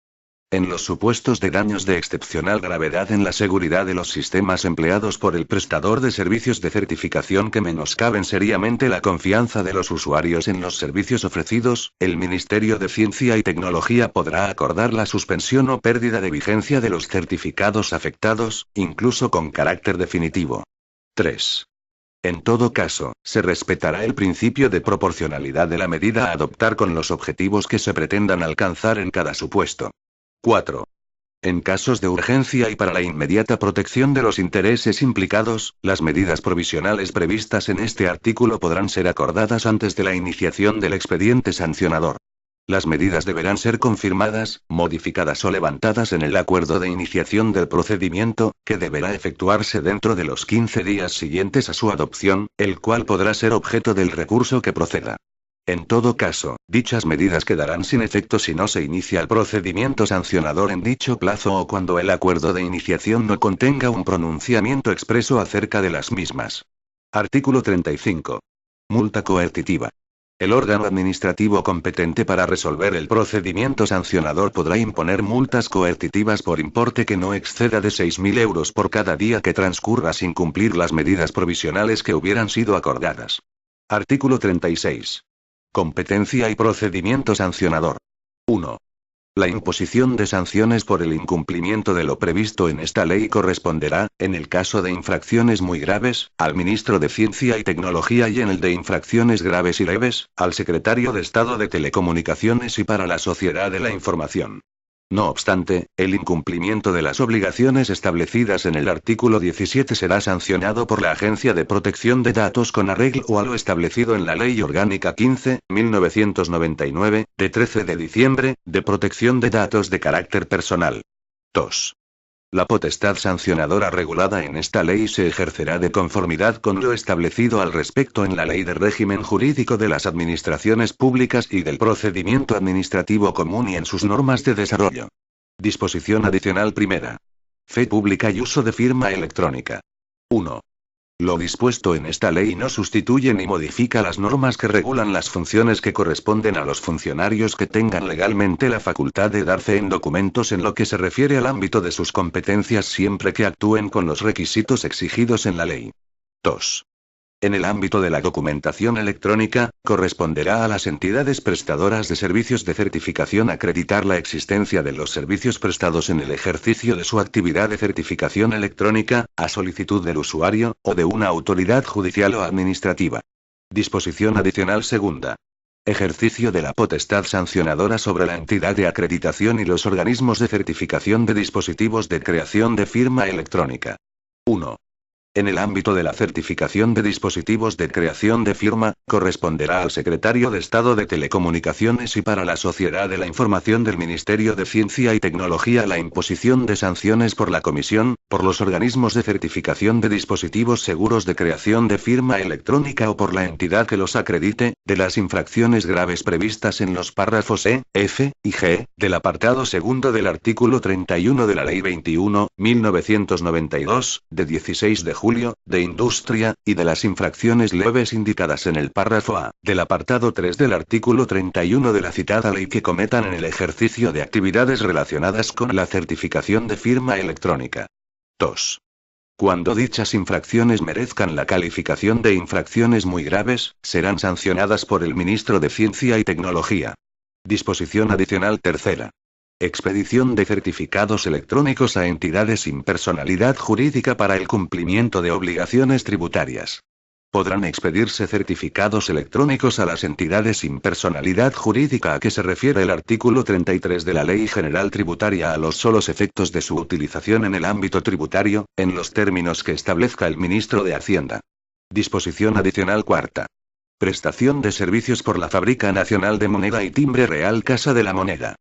En los supuestos de daños de excepcional gravedad en la seguridad de los sistemas empleados por el prestador de servicios de certificación que menoscaben seriamente la confianza de los usuarios en los servicios ofrecidos, el Ministerio de Ciencia y Tecnología podrá acordar la suspensión o pérdida de vigencia de los certificados afectados, incluso con carácter definitivo. 3. En todo caso, se respetará el principio de proporcionalidad de la medida a adoptar con los objetivos que se pretendan alcanzar en cada supuesto. 4. En casos de urgencia y para la inmediata protección de los intereses implicados, las medidas provisionales previstas en este artículo podrán ser acordadas antes de la iniciación del expediente sancionador. Las medidas deberán ser confirmadas, modificadas o levantadas en el acuerdo de iniciación del procedimiento, que deberá efectuarse dentro de los 15 días siguientes a su adopción, el cual podrá ser objeto del recurso que proceda. En todo caso, dichas medidas quedarán sin efecto si no se inicia el procedimiento sancionador en dicho plazo o cuando el acuerdo de iniciación no contenga un pronunciamiento expreso acerca de las mismas. Artículo 35. Multa coercitiva. El órgano administrativo competente para resolver el procedimiento sancionador podrá imponer multas coercitivas por importe que no exceda de 6.000 euros por cada día que transcurra sin cumplir las medidas provisionales que hubieran sido acordadas. Artículo 36. Competencia y procedimiento sancionador. 1. La imposición de sanciones por el incumplimiento de lo previsto en esta ley corresponderá, en el caso de infracciones muy graves, al Ministro de Ciencia y Tecnología y en el de infracciones graves y leves, al Secretario de Estado de Telecomunicaciones y para la Sociedad de la Información. No obstante, el incumplimiento de las obligaciones establecidas en el artículo 17 será sancionado por la Agencia de Protección de Datos con arreglo a lo establecido en la Ley Orgánica 15.1999, de 13 de diciembre, de protección de datos de carácter personal. 2. La potestad sancionadora regulada en esta ley se ejercerá de conformidad con lo establecido al respecto en la Ley de Régimen Jurídico de las Administraciones Públicas y del Procedimiento Administrativo Común y en sus normas de desarrollo. Disposición adicional primera. Fe pública y uso de firma electrónica. 1. Lo dispuesto en esta ley no sustituye ni modifica las normas que regulan las funciones que corresponden a los funcionarios que tengan legalmente la facultad de dar fe en documentos en lo que se refiere al ámbito de sus competencias siempre que actúen con los requisitos exigidos en la ley. 2. En el ámbito de la documentación electrónica, corresponderá a las entidades prestadoras de servicios de certificación acreditar la existencia de los servicios prestados en el ejercicio de su actividad de certificación electrónica, a solicitud del usuario, o de una autoridad judicial o administrativa. Disposición adicional segunda. Ejercicio de la potestad sancionadora sobre la entidad de acreditación y los organismos de certificación de dispositivos de creación de firma electrónica. 1. En el ámbito de la certificación de dispositivos de creación de firma, corresponderá al Secretario de Estado de Telecomunicaciones y para la Sociedad de la Información del Ministerio de Ciencia y Tecnología la imposición de sanciones por la Comisión, por los organismos de certificación de dispositivos seguros de creación de firma electrónica o por la entidad que los acredite, de las infracciones graves previstas en los párrafos E, F y G, del apartado segundo del artículo 31 de la Ley 21.1992, de 16 de julio, de Industria, y de las infracciones leves indicadas en el párrafo A, del apartado 3 del artículo 31 de la citada ley que cometan en el ejercicio de actividades relacionadas con la certificación de firma electrónica. 2. Cuando dichas infracciones merezcan la calificación de infracciones muy graves, serán sancionadas por el Ministro de Ciencia y Tecnología. Disposición adicional tercera. Expedición de certificados electrónicos a entidades sin personalidad jurídica para el cumplimiento de obligaciones tributarias. Podrán expedirse certificados electrónicos a las entidades sin personalidad jurídica a que se refiere el artículo 33 de la Ley General Tributaria a los solos efectos de su utilización en el ámbito tributario, en los términos que establezca el Ministro de Hacienda. Disposición adicional cuarta. Prestación de servicios por la Fábrica Nacional de Moneda y Timbre Real Casa de la Moneda.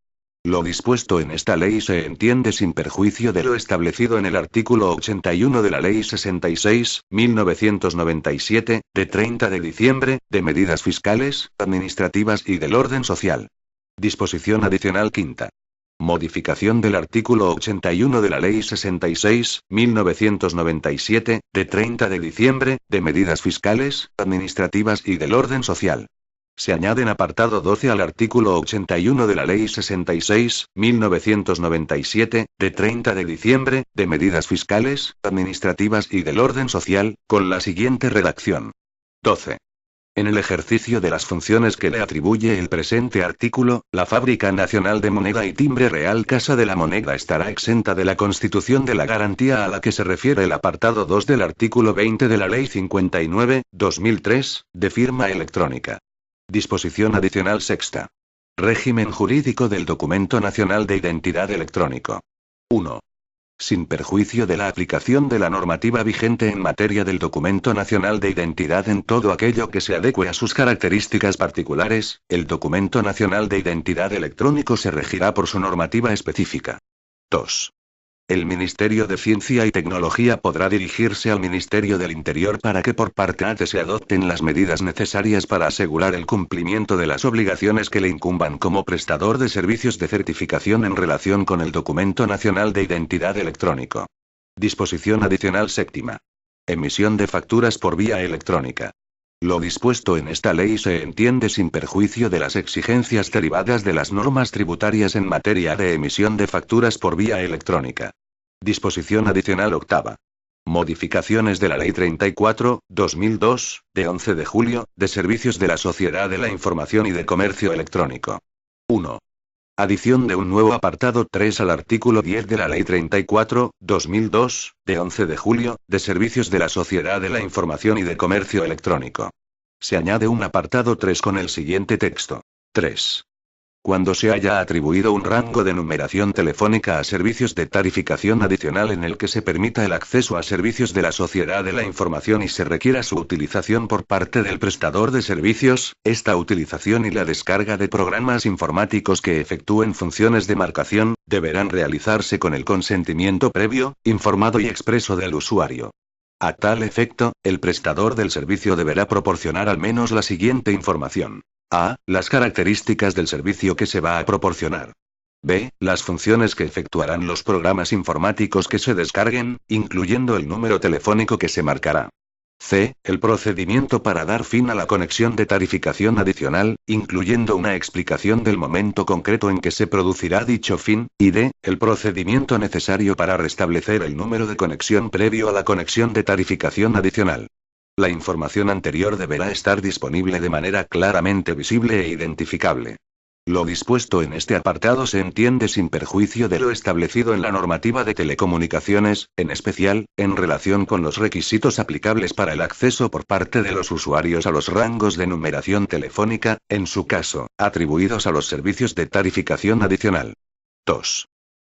Lo dispuesto en esta ley se entiende sin perjuicio de lo establecido en el artículo 81 de la Ley 66.1997, de 30 de diciembre, de medidas fiscales, administrativas y del orden social. Disposición adicional quinta. Modificación del artículo 81 de la Ley 66.1997, de 30 de diciembre, de medidas fiscales, administrativas y del orden social. Se añaden apartado 12 al artículo 81 de la Ley 66.1997, de 30 de diciembre, de medidas fiscales, administrativas y del orden social, con la siguiente redacción. 12. En el ejercicio de las funciones que le atribuye el presente artículo, la Fábrica Nacional de Moneda y Timbre Real Casa de la Moneda estará exenta de la constitución de la garantía a la que se refiere el apartado 2 del artículo 20 de la Ley 59/2003, de firma electrónica. Disposición adicional sexta. Régimen jurídico del Documento Nacional de Identidad Electrónico. 1. Sin perjuicio de la aplicación de la normativa vigente en materia del Documento Nacional de Identidad en todo aquello que se adecue a sus características particulares, el Documento Nacional de Identidad Electrónico se regirá por su normativa específica. 2. El Ministerio de Ciencia y Tecnología podrá dirigirse al Ministerio del Interior para que por parte ATE se adopten las medidas necesarias para asegurar el cumplimiento de las obligaciones que le incumban como prestador de servicios de certificación en relación con el Documento Nacional de Identidad Electrónico. Disposición adicional séptima. Emisión de facturas por vía electrónica. Lo dispuesto en esta ley se entiende sin perjuicio de las exigencias derivadas de las normas tributarias en materia de emisión de facturas por vía electrónica. Disposición adicional octava. Modificaciones de la Ley 34/2002, de 11 de julio, de Servicios de la Sociedad de la Información y de Comercio Electrónico. 1. Adición de un nuevo apartado 3 al artículo 10 de la Ley 34/2002, de 11 de julio, de Servicios de la Sociedad de la Información y de Comercio Electrónico. Se añade un apartado 3 con el siguiente texto. 3. Cuando se haya atribuido un rango de numeración telefónica a servicios de tarificación adicional en el que se permita el acceso a servicios de la sociedad de la información y se requiera su utilización por parte del prestador de servicios, esta utilización y la descarga de programas informáticos que efectúen funciones de marcación, deberán realizarse con el consentimiento previo, informado y expreso del usuario. A tal efecto, el prestador del servicio deberá proporcionar al menos la siguiente información. A. Las características del servicio que se va a proporcionar. B. Las funciones que efectuarán los programas informáticos que se descarguen, incluyendo el número telefónico que se marcará. C. El procedimiento para dar fin a la conexión de tarificación adicional, incluyendo una explicación del momento concreto en que se producirá dicho fin, y D. El procedimiento necesario para restablecer el número de conexión previo a la conexión de tarificación adicional. La información anterior deberá estar disponible de manera claramente visible e identificable. Lo dispuesto en este apartado se entiende sin perjuicio de lo establecido en la normativa de telecomunicaciones, en especial, en relación con los requisitos aplicables para el acceso por parte de los usuarios a los rangos de numeración telefónica, en su caso, atribuidos a los servicios de tarificación adicional. 2.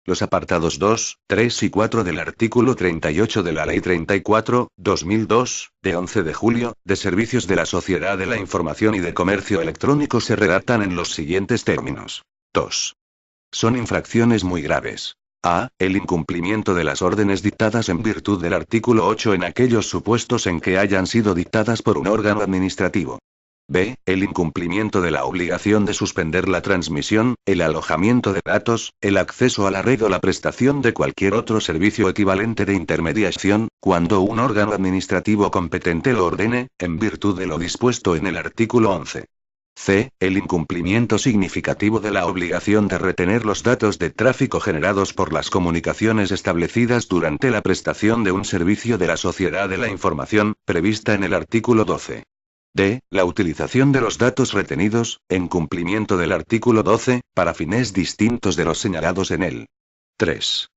Los apartados 2, 3 y 4 del artículo 38 de la Ley 34/2002, de 11 de julio, de Servicios de la Sociedad de la Información y de Comercio Electrónico se redactan en los siguientes términos. 2. Son infracciones muy graves. A. El incumplimiento de las órdenes dictadas en virtud del artículo 8 en aquellos supuestos en que hayan sido dictadas por un órgano administrativo. B. El incumplimiento de la obligación de suspender la transmisión, el alojamiento de datos, el acceso a la red o la prestación de cualquier otro servicio equivalente de intermediación, cuando un órgano administrativo competente lo ordene, en virtud de lo dispuesto en el artículo 11. C. El incumplimiento significativo de la obligación de retener los datos de tráfico generados por las comunicaciones establecidas durante la prestación de un servicio de la sociedad de la información, prevista en el artículo 12. D. La utilización de los datos retenidos, en cumplimiento del artículo 12, para fines distintos de los señalados en él. 3.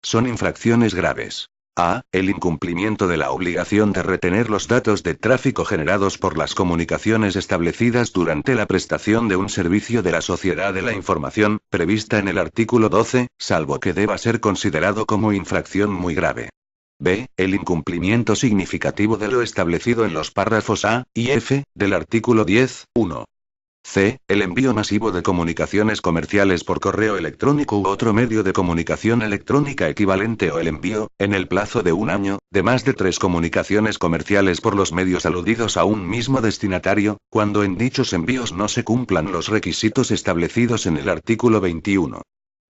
Son infracciones graves. A. El incumplimiento de la obligación de retener los datos de tráfico generados por las comunicaciones establecidas durante la prestación de un servicio de la sociedad de la información, prevista en el artículo 12, salvo que deba ser considerado como infracción muy grave. B. El incumplimiento significativo de lo establecido en los párrafos A y F del artículo 10.1. C. El envío masivo de comunicaciones comerciales por correo electrónico u otro medio de comunicación electrónica equivalente o el envío, en el plazo de un año, de más de 3 comunicaciones comerciales por los medios aludidos a un mismo destinatario, cuando en dichos envíos no se cumplan los requisitos establecidos en el artículo 21.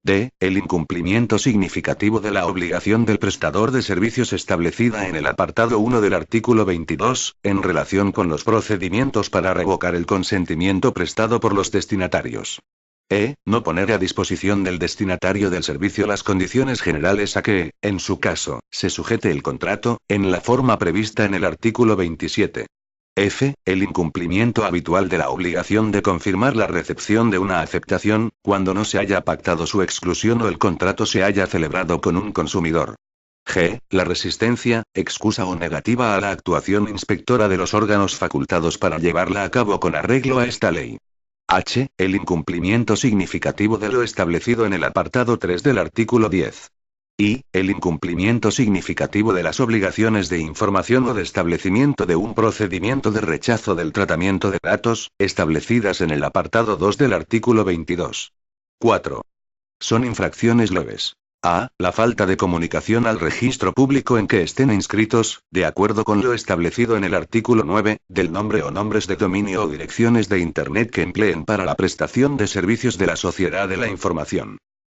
D. El incumplimiento significativo de la obligación del prestador de servicios establecida en el apartado 1 del artículo 22, en relación con los procedimientos para revocar el consentimiento prestado por los destinatarios. E. No poner a disposición del destinatario del servicio las condiciones generales a que, en su caso, se sujete el contrato, en la forma prevista en el artículo 27. F. El incumplimiento habitual de la obligación de confirmar la recepción de una aceptación, cuando no se haya pactado su exclusión o el contrato se haya celebrado con un consumidor. G. La resistencia, excusa o negativa a la actuación inspectora de los órganos facultados para llevarla a cabo con arreglo a esta ley. H. El incumplimiento significativo de lo establecido en el apartado 3 del artículo 10. Y, el incumplimiento significativo de las obligaciones de información o de establecimiento de un procedimiento de rechazo del tratamiento de datos, establecidas en el apartado 2 del artículo 22. 4. Son infracciones leves. A. La falta de comunicación al registro público en que estén inscritos, de acuerdo con lo establecido en el artículo 9, del nombre o nombres de dominio o direcciones de Internet que empleen para la prestación de servicios de la sociedad de la información.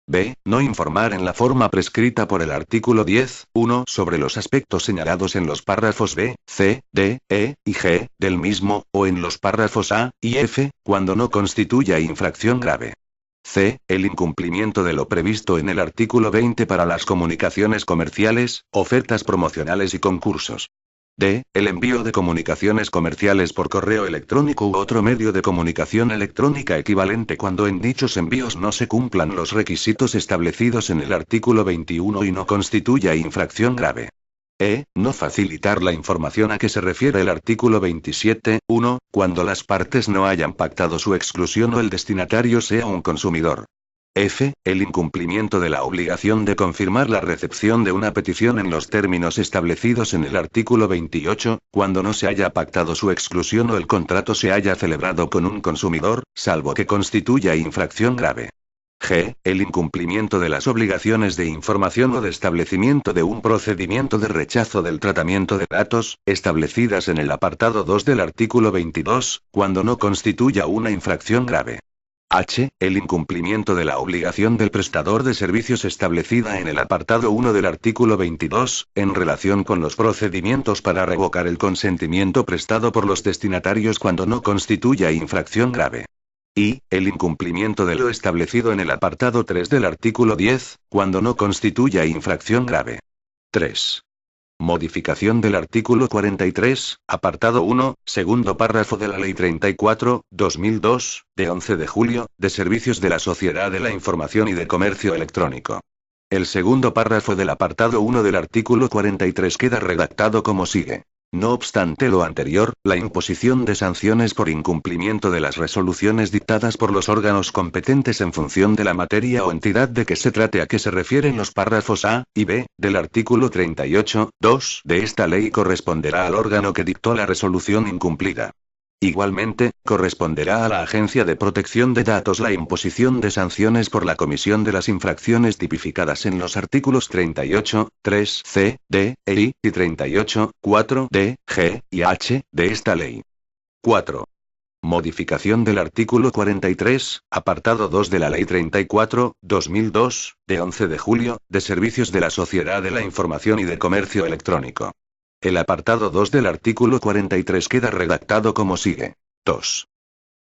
B. No informar en la forma prescrita por el artículo 10.1 sobre los aspectos señalados en los párrafos B, C, D, E y G del mismo, o en los párrafos A y F, cuando no constituya infracción grave. C. El incumplimiento de lo previsto en el artículo 20 para las comunicaciones comerciales, ofertas promocionales y concursos. D. El envío de comunicaciones comerciales por correo electrónico u otro medio de comunicación electrónica equivalente cuando en dichos envíos no se cumplan los requisitos establecidos en el artículo 21 y no constituya infracción grave. E. No facilitar la información a que se refiere el artículo 27.1, cuando las partes no hayan pactado su exclusión o el destinatario sea un consumidor. F. El incumplimiento de la obligación de confirmar la recepción de una petición en los términos establecidos en el artículo 28, cuando no se haya pactado su exclusión o el contrato se haya celebrado con un consumidor, salvo que constituya infracción grave. G. El incumplimiento de las obligaciones de información o de establecimiento de un procedimiento de rechazo del tratamiento de datos, establecidas en el apartado 2 del artículo 22, cuando no constituya una infracción grave. H. El incumplimiento de la obligación del prestador de servicios establecida en el apartado 1 del artículo 22, en relación con los procedimientos para revocar el consentimiento prestado por los destinatarios cuando no constituya infracción grave. Y, el incumplimiento de lo establecido en el apartado 3 del artículo 10, cuando no constituya infracción grave. 3. Modificación del artículo 43, apartado 1, segundo párrafo de la Ley 34/2002, de 11 de julio, de Servicios de la Sociedad de la Información y de Comercio Electrónico. El segundo párrafo del apartado 1 del artículo 43 queda redactado como sigue. No obstante lo anterior, la imposición de sanciones por incumplimiento de las resoluciones dictadas por los órganos competentes en función de la materia o entidad de que se trate a que se refieren los párrafos A y B del artículo 38(2) de esta ley corresponderá al órgano que dictó la resolución incumplida. Igualmente, corresponderá a la Agencia de Protección de Datos la imposición de sanciones por la comisión de las infracciones tipificadas en los artículos 38(3)(c), d, e, i, y 38(4)(d), g, y h, de esta ley. 4. Modificación del artículo 43, apartado 2 de la Ley 34/2002, de 11 de julio, de Servicios de la Sociedad de la Información y de Comercio Electrónico. El apartado 2 del artículo 43 queda redactado como sigue. 2.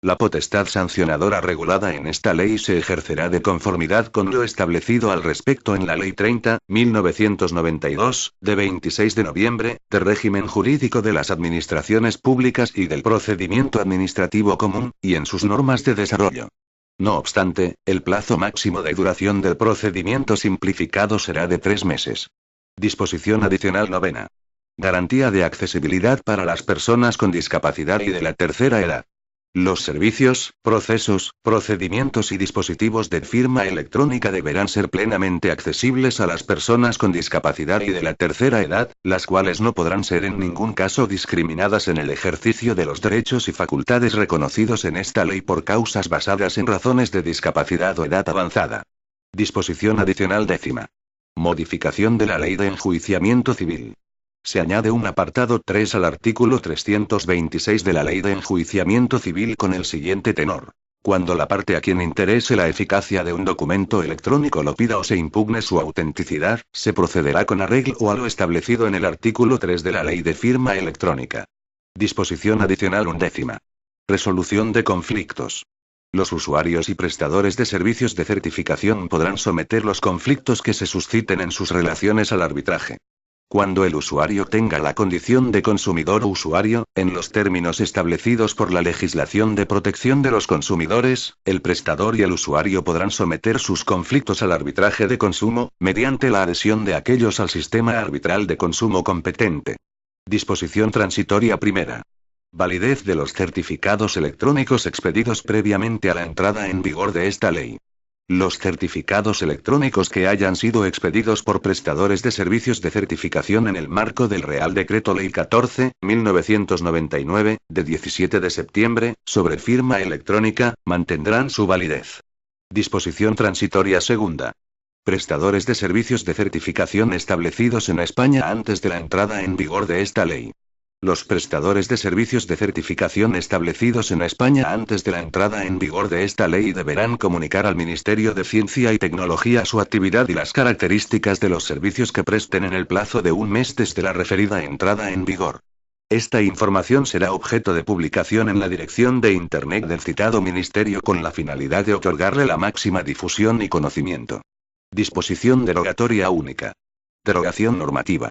La potestad sancionadora regulada en esta ley se ejercerá de conformidad con lo establecido al respecto en la Ley 30/1992, de 26 de noviembre, de régimen jurídico de las administraciones públicas y del procedimiento administrativo común, y en sus normas de desarrollo. No obstante, el plazo máximo de duración del procedimiento simplificado será de 3 meses. Disposición adicional novena. Garantía de accesibilidad para las personas con discapacidad y de la tercera edad. Los servicios, procesos, procedimientos y dispositivos de firma electrónica deberán ser plenamente accesibles a las personas con discapacidad y de la tercera edad, las cuales no podrán ser en ningún caso discriminadas en el ejercicio de los derechos y facultades reconocidos en esta ley por causas basadas en razones de discapacidad o edad avanzada. Disposición adicional décima. Modificación de la Ley de Enjuiciamiento Civil. Se añade un apartado 3 al artículo 326 de la Ley de Enjuiciamiento Civil con el siguiente tenor. Cuando la parte a quien interese la eficacia de un documento electrónico lo pida o se impugne su autenticidad, se procederá con arreglo a lo establecido en el artículo 3 de la Ley de Firma Electrónica. Disposición adicional undécima. Resolución de conflictos. Los usuarios y prestadores de servicios de certificación podrán someter los conflictos que se susciten en sus relaciones al arbitraje. Cuando el usuario tenga la condición de consumidor o usuario, en los términos establecidos por la legislación de protección de los consumidores, el prestador y el usuario podrán someter sus conflictos al arbitraje de consumo, mediante la adhesión de aquellos al sistema arbitral de consumo competente. Disposición transitoria primera. Validez de los certificados electrónicos expedidos previamente a la entrada en vigor de esta ley. Los certificados electrónicos que hayan sido expedidos por prestadores de servicios de certificación en el marco del Real Decreto Ley 14/1999, de 17 de septiembre, sobre firma electrónica, mantendrán su validez. Disposición transitoria segunda. Prestadores de servicios de certificación establecidos en España antes de la entrada en vigor de esta ley. Los prestadores de servicios de certificación establecidos en España antes de la entrada en vigor de esta ley deberán comunicar al Ministerio de Ciencia y Tecnología su actividad y las características de los servicios que presten en el plazo de un mes desde la referida entrada en vigor. Esta información será objeto de publicación en la dirección de Internet del citado ministerio con la finalidad de otorgarle la máxima difusión y conocimiento. Disposición derogatoria única. Derogación normativa.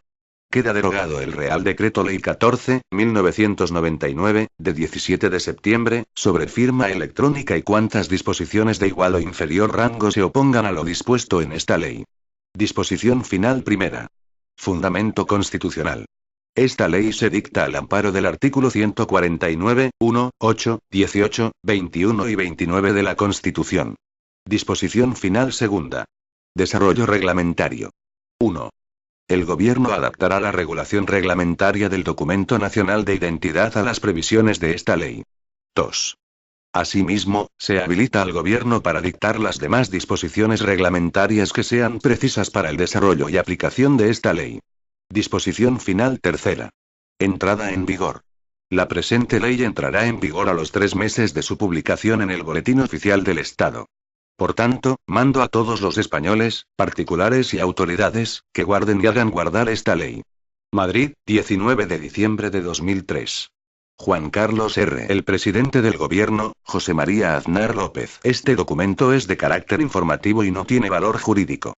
Queda derogado el Real Decreto Ley 14/1999, de 17 de septiembre, sobre firma electrónica y cuantas disposiciones de igual o inferior rango se opongan a lo dispuesto en esta ley. Disposición final primera. Fundamento constitucional. Esta ley se dicta al amparo del artículo 149, 1, 8, 18, 21 y 29 de la Constitución. Disposición final segunda. Desarrollo reglamentario. 1. El Gobierno adaptará la regulación reglamentaria del Documento Nacional de Identidad a las previsiones de esta ley. 2. Asimismo, se habilita al Gobierno para dictar las demás disposiciones reglamentarias que sean precisas para el desarrollo y aplicación de esta ley. Disposición final tercera. Entrada en vigor. La presente ley entrará en vigor a los 3 meses de su publicación en el Boletín Oficial del Estado. Por tanto, mando a todos los españoles, particulares y autoridades, que guarden y hagan guardar esta ley. Madrid, 19 de diciembre de 2003. Juan Carlos R. El presidente del Gobierno, José María Aznar López. Este documento es de carácter informativo y no tiene valor jurídico.